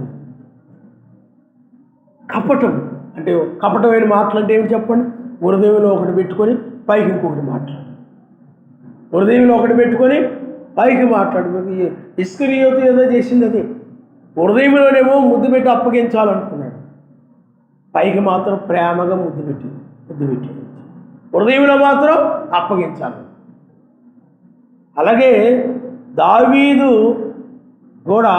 కపటం అంటే, కపటమైన మాటలు అంటే ఏమి చెప్పండి? హృదయంలో ఒకటి పెట్టుకొని పైకి ఇంకొకటి మాట్లాడు. హృదయంలో ఒకటి పెట్టుకొని పైకి మాట్లాడు. ఇస్కరియోతు ఏదో చేసింది అది. హృదయంలోనేమో ముద్దు పెట్టి అప్పగించాలనుకున్నాడు, పైకి మాత్రం ప్రేమగా ముద్దు పెట్టి హృదయంలో మాత్రం అప్పగించాలి. అలాగే దావీదు కూడా,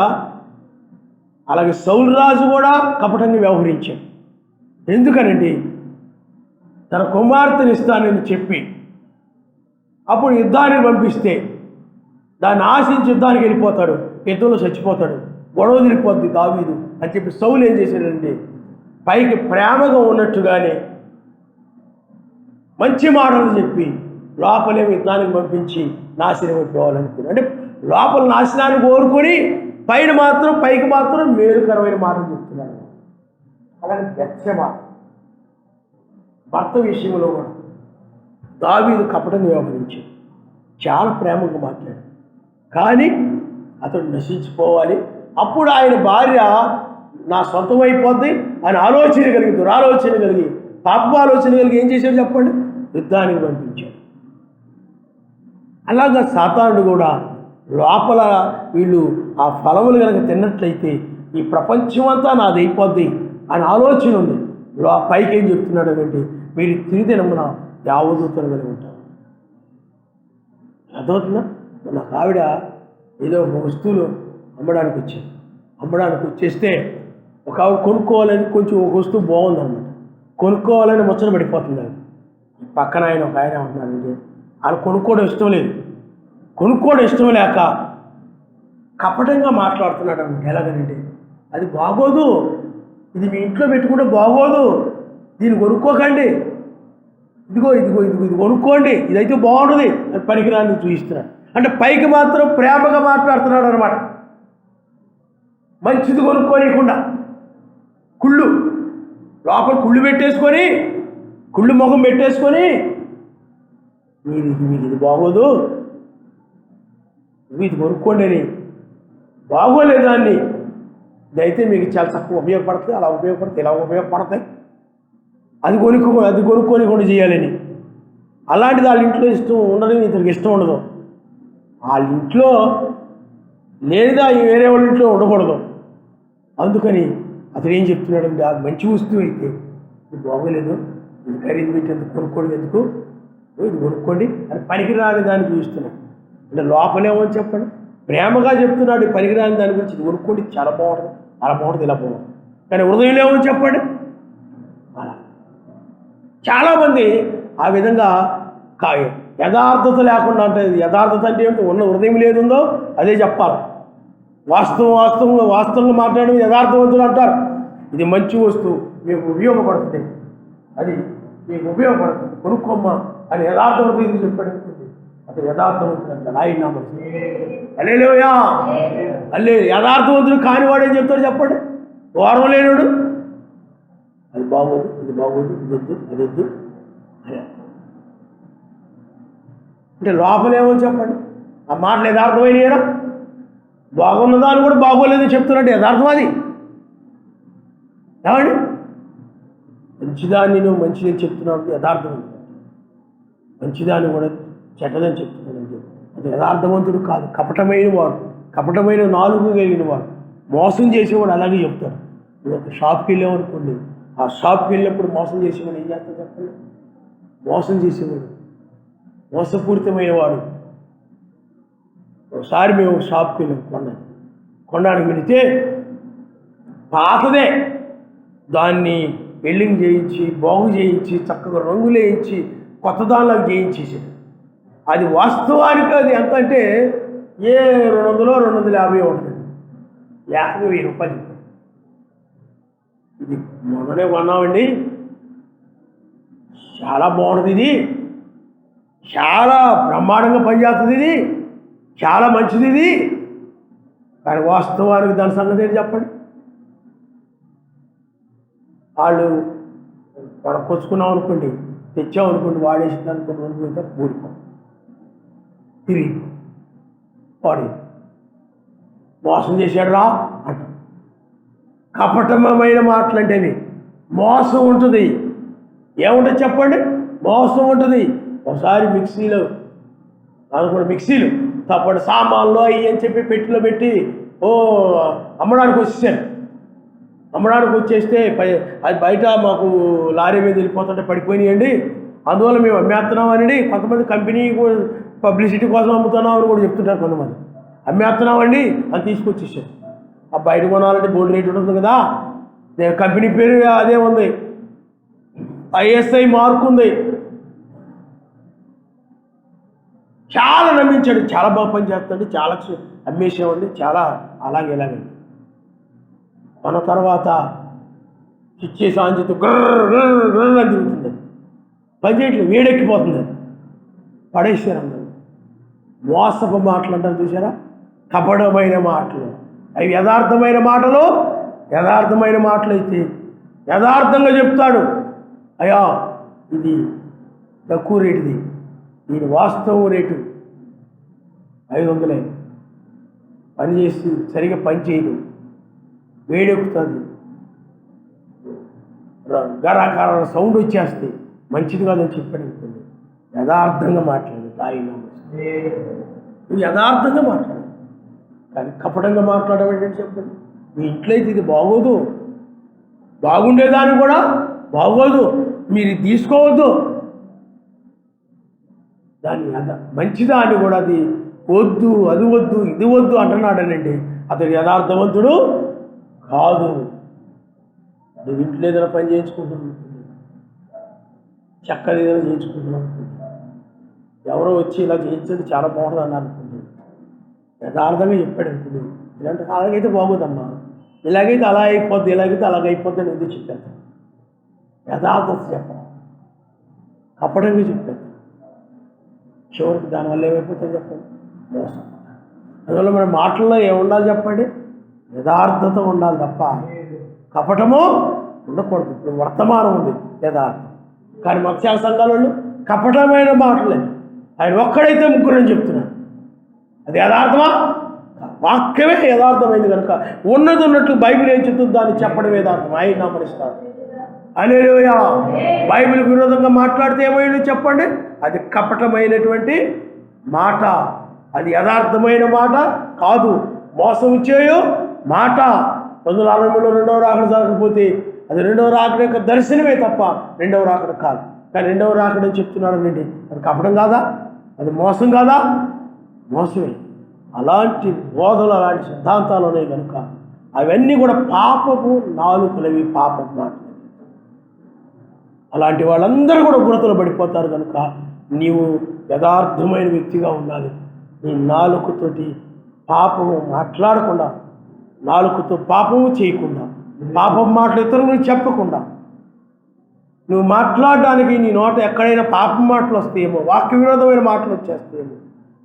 అలాగే సౌలు రాజు కూడా కపటంగా వ్యవహరించాడు. ఎందుకనండి, తన కుమార్తెని ఇస్తానని చెప్పి అప్పుడు యుద్ధానికి పంపిస్తే దాన్ని ఆశించి యుద్ధానికి వెళ్ళిపోతాడు, యుద్ధంలో చచ్చిపోతాడు, గొడవ వదిలిపోద్ది దావీదు అని చెప్పి సౌలు ఏం చేశాడండి, పైకి ప్రేమగా ఉన్నట్టుగానే మంచి మాటలు చెప్పి లోపలేమి యుద్ధానికి పంపించి నాశనం అయిపోవాలనుకున్నాడు. అంటే లోపల నాశనాన్ని కోరుకొని పైకి మాత్రం మేలుకరమైన మాటలు చెప్తున్నాడు. అలాగే బెత్షెబా భర్త విషయంలో కూడా దావీదు కపటంగా వ్యవహరించాడు, చాలా ప్రేమగా మాట్లాడాడు. కానీ అతడు నశించిపోవాలి, అప్పుడు ఆయన భార్య నా సొంతం అయిపోద్ది అని ఆలోచన కలిగి, దురాలోచన కలిగి, పాప ఆలోచన కలిగి ఏం చేశాడు చెప్పండి, యుద్ధానికి పంపించాడు. అలాగా సాతానుడు కూడా లోపల వీళ్ళు ఆ ఫలములు కనుక తిన్నట్లయితే ఈ ప్రపంచమంతా నాది అయిపోద్ది అని ఆలోచన ఉంది. పైకి ఏం చెప్తున్నాడు అంటే, మీరు తిరిగినమ్మన దేవదూతలు కలిగి ఉంటారు. అర్థమవుతుందా? నాకు ఆవిడ ఏదో వస్తువులు అమ్మడానికి వచ్చేస్తే ఒక ఆవిడ కొనుక్కోవాలని కొంచెం ఒక వస్తువు బాగుందన్నమాట, కొనుక్కోవాలని ముచ్చట పడిపోతుంది. అది పక్కన ఒక ఆయన ఉంటున్నాడండి, ఆయన కొనుక్కోవడం ఇష్టం లేక కపటంగా మాట్లాడుతున్నాడు అన్నమాట. ఎలాగనండి, అది బాగోదు, ఇది మీ ఇంట్లో పెట్టుకుంటే బాగోదు, దీన్ని కొనుక్కోకండి, ఇదిగో ఇది కొనుక్కోండి, ఇదైతే బాగుంటుంది అని పనికిరాని చూపిస్తున్నాడు. అంటే పైకి మాత్రం ప్రేమగా మాట్లాడుతున్నాడు అనమాట. మంచిది కొనుక్కోనికుండా లోపల కుళ్ళు పెట్టేసుకొని, కుళ్ళు ముఖం పెట్టేసుకొని, మీకు ఇది బాగోదు, ఇది కొనుక్కోండి అని, బాగోలేదాన్ని ఇదైతే మీకు చాలా తక్కువ ఉపయోగపడుతుంది, అలా ఉపయోగపడుతుంది, ఇలా ఉపయోగపడతాయి, అది కొనుక్కొని కూడా చేయాలని. అలాంటిది వాళ్ళ ఇంట్లో ఇష్టం ఉండదు, ఇతనికి ఇష్టం ఉండదు. వాళ్ళ ఇంట్లో లేదా వేరే వాళ్ళ ఇంట్లో ఉండకూడదు. అందుకని అతను ఏం చెప్తున్నాడంటే, అది మంచి వస్తువు అయితే ఇది బాగోలేదు, ఇది ఖరీదు పెట్టి ఎందుకు కొనుక్కోండి, ఎందుకు ఇది కొనుక్కోండి అని పనికిరాని దాన్ని చూస్తున్నాడు. అంటే లోపలేమని చెప్పండి, ప్రేమగా చెప్తున్నాడు పనికిరాని దాని గురించి, ఇది కొనుక్కోండి చాలా బాగుంటుంది, అలా బాగుంటుంది, ఇలా బాగుంటుంది. కానీ హృదయంలో ఏమని చెప్పండి. అలా చాలామంది ఆ విధంగా యథార్థత లేకుండా, అంటే యథార్థత అంటే ఏమిటి, ఉన్న హృదయం లేదుందో అదే చెప్పాలి. వాస్తవంగా మాట్లాడడం యథార్థవంతులు అంటారు. ఇది మంచి వస్తువు, మీకు ఉపయోగపడుతుంది, అది మీకు ఉపయోగపడుతుంది, కొనుక్కోమ్మా అని యథార్థవంతులు ఇది చెప్పాడు. అతను యథార్థవంతులు అంటారు. ఆయన హల్లెలూయా, యథార్థవంతులు కానివాడు ఏం చెప్తాడు చెప్పండి, వారం లేనుడు, అది బాగోదు, ఇది బాగోదు, ఇది వద్దు, అది వద్దు అని. అంటే లోపలేమో చెప్పండి, ఆ మాటలు యథార్థమైనయరా, బాగున్నదాన్ని కూడా బాగోలేదని చెప్తున్నట్టు యథార్థం అది. ఏమండి, మంచిదాన్ని నువ్వు మంచిదని చెప్తున్నావు, యథార్థం, మంచిదాన్ని కూడా చెడ్డదని చెప్తున్నాడంటే అది యథార్థవంతుడు కాదు, కపటమైన నాలుగు కలిగిన వాడు, మోసం చేసేవాడు అలాగే చెప్తాడు. నువ్వు ఒక షాప్కి వెళ్ళామనుకోండి, ఆ షాప్కి వెళ్ళినప్పుడు మోసం చేసేవాడు ఏం చేస్తాడు చెప్పండి, మోసం చేసేవాడు, మోసపూరితమైన వాడు. ఒకసారి మేము షాప్కి వెళ్ళాం, కొనడానికి వెళితే పాతదే దాన్ని వెల్డింగ్ చేయించి, బాగు చేయించి, చక్కగా రంగులు వేయించి, కొత్త దానిలాగా చేయించేసాడు. అది వాస్తవానికి అది ఎంత అంటే 200-250 ఉంటుంది, 50,000 రూపాయలు. ఇది మొన్ననే కొన్నామండి, చాలా బాగుంటుంది, ఇది చాలా బ్రహ్మాండంగా పనిచేస్తుంది, ఇది చాలా మంచిది, ఇది కానీ వాస్తవానికి దాని సంగతి ఏంటి చెప్పండి. వాళ్ళు మనం కొచ్చుకున్నాం అనుకోండి, తెచ్చాం అనుకోండి, వాడేసింది అనుకోండి, అనుకుంటే ఊడిపో తిరిగి వాడి మోసం చేశాడు రా అంట. కపటమైన మాటలు అంటేవి మోసం ఉంటుంది. ఏముంటుంది చెప్పండి? మోసం ఉంటుంది. ఒకసారి మిక్సీలో అనుకోండి, మిక్సీలు తప్పటి సామాన్లు అయ్యి అని చెప్పి పెట్టిలో పెట్టి అమ్మడానికి వచ్చేసాను. అమ్మడానికి వచ్చేస్తే అది బయట మాకు లారీ మీద వెళ్ళిపోతుంటే పడిపోయినాయండి, అందువల్ల మేము అమ్మేస్తున్నాం అని కొంతమంది కంపెనీ పబ్లిసిటీ కోసం అమ్ముతున్నాం అని కూడా చెప్తుంటారు. కొంతమంది అమ్మేస్తున్నామండి అని తీసుకొచ్చేసాను. ఆ బయట కొనాలంటే గోల్డ్ రేట్ ఉంటుంది కదా, కంపెనీ పేరు అదే ఉంది, ISI మార్క్ ఉంది. చాలా నమ్మించాడు, చాలా బాగా పని చేస్తాడు, చాలా అమ్మేసామండి, చాలా అలాగే ఇలాగండి. మన తర్వాత ఇచ్చే సాంచితో అని తిరుగుతుంది, పని చేయట్లేదు, వేడెక్కిపోతుంది, పడేసారు అందరూ. మోసపు మాటలు అంటారు చూసారా, కపటమైన మాటలు. అవి యథార్థమైన మాటలు. యథార్థమైన మాటలు అయితే యథార్థంగా చెప్తాడు, అయ్యా ఇది తక్కువ రేటుది, దీని వాస్తవం రేటు 500, పని చేసి సరిగా పని చేయదు, వేడెక్కుతుంది, గరాకార సౌండ్ వచ్చేస్తే మంచిది కాదని చెప్పాడు అనుకోండి. యథార్థంగా మాట్లాడు, నువ్వు యథార్థంగా మాట్లాడు. కానీ కపటంగా మాట్లాడడం ఏంటంటే చెప్పండి, మీ ఇంట్లో అయితే ఇది బాగోదు, బాగుండేదాన్ని కూడా బాగోదు, మీరు తీసుకోవద్దు, దాన్ని మంచిదాన్ని కూడా అది వద్దు, అది వద్దు, ఇది వద్దు అంటున్నాడనండి, అతడు యథార్థవంతుడు కాదు. నువ్వు ఇంట్లో ఏదైనా పని చేయించుకుంటున్నావు, చక్కగా ఏదైనా చేయించుకుంటున్నావు అనుకోండి, ఎవరో వచ్చి ఇలా చేయించండి చాలా బాగుంటుంది అన్నారు అనుకోండి, యథార్థంగా చెప్పాడు అనుకోండి, ఇలాంటి అలాగైతే బాగోదమ్మా, ఇలాగైతే అలా అయిపోద్ది, ఇలాగైతే అలాగైపోద్ది అని ఎందుకు చెప్పాను. యథార్థత చెప్పాను, కపటంగా చెప్పాను. చివరికి దానివల్ల ఏమైపోతుంది చెప్పండి, మోసం. అందువల్ల మన మాటల్లో ఏముండాలి చెప్పండి, యథార్థత ఉండాలి తప్ప కపటము ఉండకూడదు. ఇప్పుడు వర్తమానం ఉంది యథార్థం, కానీ మత్స్యాల సంఘాల వాళ్ళు కపటమైన మాటలే. ఆయన ఒక్కడైతే ముగ్గురని చెప్తున్నారు, అది యథార్థమా? వాక్యమే యథార్థమైంది కనుక ఉన్నది ఉన్నట్లు బైబిల్ ఏం చెప్తుంది దాన్ని చెప్పడం యథార్థం. ఆయన నామరిస్తారు. హల్లెలూయా. బైబిల్కి విరోధంగా మాట్లాడితే ఏమైందో చెప్పండి, అది కపటమైనటువంటి మాట, అది యథార్థమైన మాట కాదు, మోసం ఇచ్చేయో మాట. 1940లో రెండవ రాకడ జరగకపోతే అది రెండవ రాకడ యొక్క దర్శనమే తప్ప రెండవ రాకడ కాదు. కానీ రెండవ రాకడ అని చెప్తున్నాడు, అది కపటం కాదా? అది మోసం కాదా? మోసమే. అలాంటి బోధలు, అలాంటి సిద్ధాంతాలు ఉన్నాయి కనుక అవన్నీ కూడా పాపపు నాలుకలవి, పాపపు మాటలు. అలాంటి వాళ్ళందరూ కూడా గుణతలు పడిపోతారు కనుక నీవు యథార్థమైన వ్యక్తిగా ఉండాలి. నీ నాలుకతోటి పాపము మాట్లాడకుండా, నాలుకతో పాపము చేయకుండా, పాపం మాటలు ఇతరులకు చెప్పకుండా, నువ్వు మాట్లాడడానికి నీ నోట ఎక్కడైనా పాపం మాటలు వస్తాయేమో, వాక్య విరోధమైన మాటలు వచ్చేస్తాయేమో,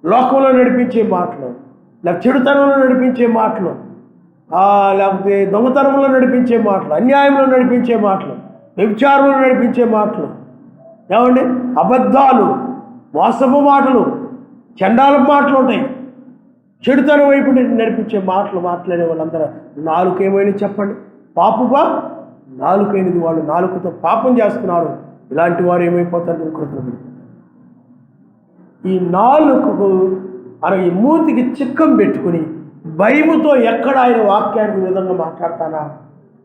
లోకంలో నడిపించే మాటలు, లేకపోతే చెడుతనంలో నడిపించే మాటలు, లేకపోతే దొంగతనంలో నడిపించే మాటలు, అన్యాయంలో నడిపించే మాటలు, వ్యభిచారంలో నడిపించే మాటలు, ఏమండి అబద్ధాలు, మోసపు మాటలు, చండాల మాటలు ఉంటాయి. చెడుతనం వైపు నడిపించే మాటలు మాట్లాడే వాళ్ళందరూ నాలుకేమైనా చెప్పండి, పాపుగా నాలుకైనది. వాళ్ళు నాలుకతో పాపం చేస్తున్నారు. ఇలాంటి వారు ఏమైపోతారు? కృతజ్ఞతలు పెడతారు. ఈ నాలుకకు ఈ మూతికి చిక్కం పెట్టుకుని భయముతో ఎక్కడ ఆయన వాక్యానికి విధంగా మాట్లాడతానా,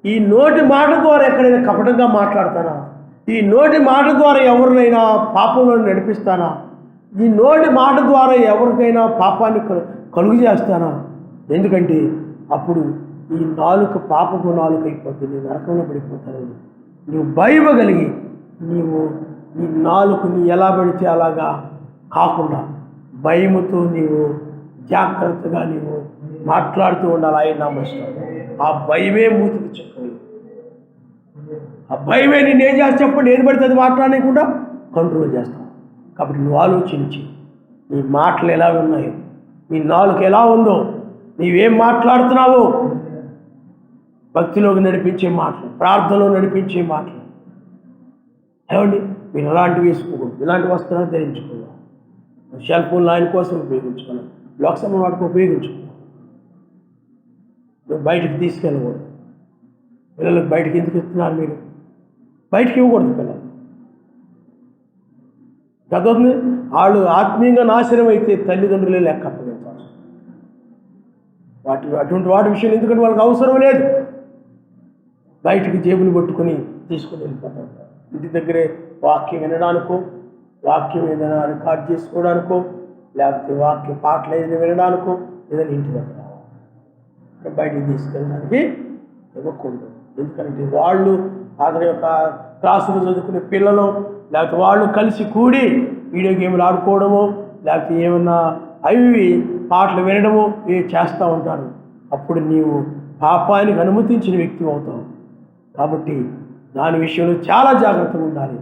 ఈ నోటి మాట ద్వారా ఎక్కడైనా కపటంగా మాట్లాడతానా, ఈ నోటి మాట ద్వారా ఎవరినైనా పాపంలో నడిపిస్తానా, ఈ నోటి మాట ద్వారా ఎవరికైనా పాపాన్ని కలుగు చేస్తానా? ఎందుకంటే అప్పుడు ఈ నాలుక పాపపు నాలుక అయిపోతుంది, నరకంలో పడిపోతానని నువ్వు భయమగలిగి నీవు నీ నాలుకని ఎలా పడితే అలాగా కాకుండా భయముతో నీవు జాగ్రత్తగా నీవు మాట్లాడుతూ ఉండాలి. ఆయన నమస్కారం. ఆ భయమే మూతికి చెప్పండి, ఆ భయమే నేను ఏం చేస్తా చెప్పండి, ఏది పడితే అది మాట్లాడకుండా కంట్రోల్ చేస్తాను. కాబట్టి నువ్వు ఆలోచించి నీ మాటలు ఎలా ఉన్నాయో, నీ నాలుక ఎలా ఉందో, నీవేం మాట్లాడుతున్నావు? భక్తిలోకి నడిపించే మాటలు, ప్రార్థనలో నడిపించే మాటలు. ఏమండి, మీరు అలాంటివి వేసుకోకూడదు. ఇలాంటి వస్త్రాలు ధరించుకోవాలి. సెల్ ఫోన్లు ఆయన కోసం ఉపయోగించుకోవాలి, లోక్సభ వాటికి ఉపయోగించుకోవాలి. నువ్వు బయటికి తీసుకెళ్ళకూడదు. పిల్లలకు బయటికి ఎందుకు ఇస్తున్నారు మీరు? బయటికి ఇవ్వకూడదు పిల్లలు. గతంలో వాళ్ళు ఆత్మీయంగా నాశనం అయితే తల్లిదండ్రులే లెక్క అప్పగించాలి. అటువంటి వాటి విషయం ఎందుకంటే వాళ్ళకి అవసరం లేదు. బయటికి జేబులు పట్టుకొని తీసుకుని వెళ్ళిపోతూ ఉంటారు. ఇంటి దగ్గరే వాక్యం వినడానికో, వాక్యం ఏదైనా రికార్డ్ చేసుకోవడానికో, లేకపోతే వాక్య పాటలు ఏదైనా వినడానికో ఏదైనా ఇంటి దగ్గర బయటికి తీసుకెళ్ళడానికి ఇవ్వకూడదు. ఎందుకంటే వాళ్ళు అతని యొక్క క్లాసులు చదువుకునే పిల్లలు, లేకపోతే వాళ్ళు కలిసి కూడి వీడియో గేమ్లు ఆడుకోవడము, లేకపోతే ఏమన్నా అవి పాటలు వినడము ఇవి చేస్తూ ఉంటారు. అప్పుడు నీవు పాపానికి అనుమతించిన వ్యక్తి అవుతావు. కాబట్టి దాని విషయంలో చాలా జాగ్రత్తగా ఉండాలి.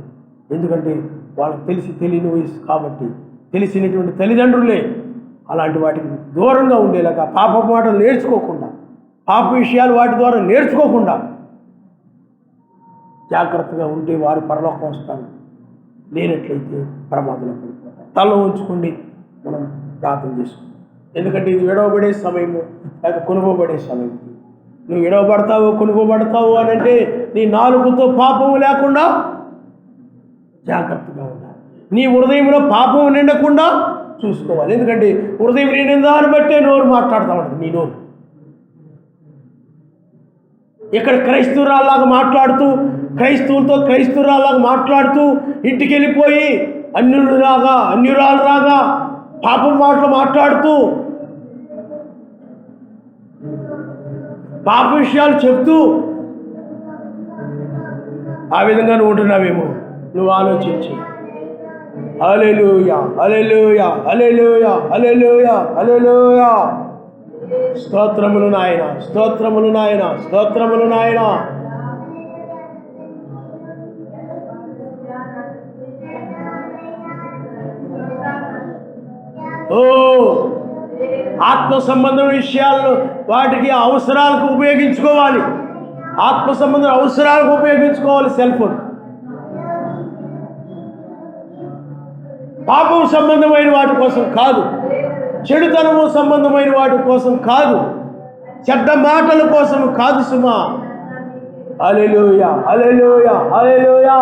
ఎందుకంటే వాళ్ళకి తెలియని వయసు కాబట్టి తెలిసినటువంటి తల్లిదండ్రులే అలాంటి వాటికి దూరంగా ఉండేలాగా, పాప మాటలు నేర్చుకోకుండా, పాప విషయాలు వాటి ద్వారా నేర్చుకోకుండా జాగ్రత్తగా ఉంటే వారు పరలోకం వస్తారు. లేనట్లయితే ప్రమాదంలో పడిపోతారు. తల ఉంచుకోండి, మనం ప్రార్థన చేసుకుంటాం. ఎందుకంటే ఇది విడవబడే సమయము, లేకపోతే కొనుగోబడే సమయం. నువ్వు విడవబడతావు, కొనుగోబడతావు అని అంటే నీ నాలుగుతో పాపము లేకుండా జాగ్రత్తగా ఉండాలి. నీ హృదయంలో పాపము నిండకుండా చూసుకోవాలి. ఎందుకంటే హృదయం నిండిన దాన్ని బట్టే నోరు మాట్లాడుతూ ఉంటుంది. నీ నోరు ఇక్కడ క్రైస్తవురాల్లాగా మాట్లాడుతూ, క్రైస్తవురాల్లాగా మాట్లాడుతూ ఇంటికి వెళ్ళిపోయి అన్యురాలులాగా పాపం మాటలు మాట్లాడుతూ పాప విషయాలు చెప్తూ ఆ విధంగా నువ్వు ఉంటున్నావేమో నువ్వు ఆలోచించి. హల్లెలూయా, హల్లెలూయా, హల్లెలూయా, హల్లెలూయా, హల్లెలూయా. స్తోత్రములు నాయన, స్తోత్రములు నాయన, స్తోత్రములు నాయన. ఓ ఆత్మ సంబంధం విషయాల్లో వాటికి అవసరాలకు ఉపయోగించుకోవాలి. ఆత్మ సంబంధం అవసరాలకు ఉపయోగించుకోవాలి సెల్ ఫోన్. పాపం సంబంధమైన వాటి కోసం కాదు, చెడుతనము సంబంధమైన వాటి కోసం కాదు, చెడ్డ మాటల కోసం కాదు సుమా. హల్లెలూయా, హల్లెలూయా, హల్లెలూయా.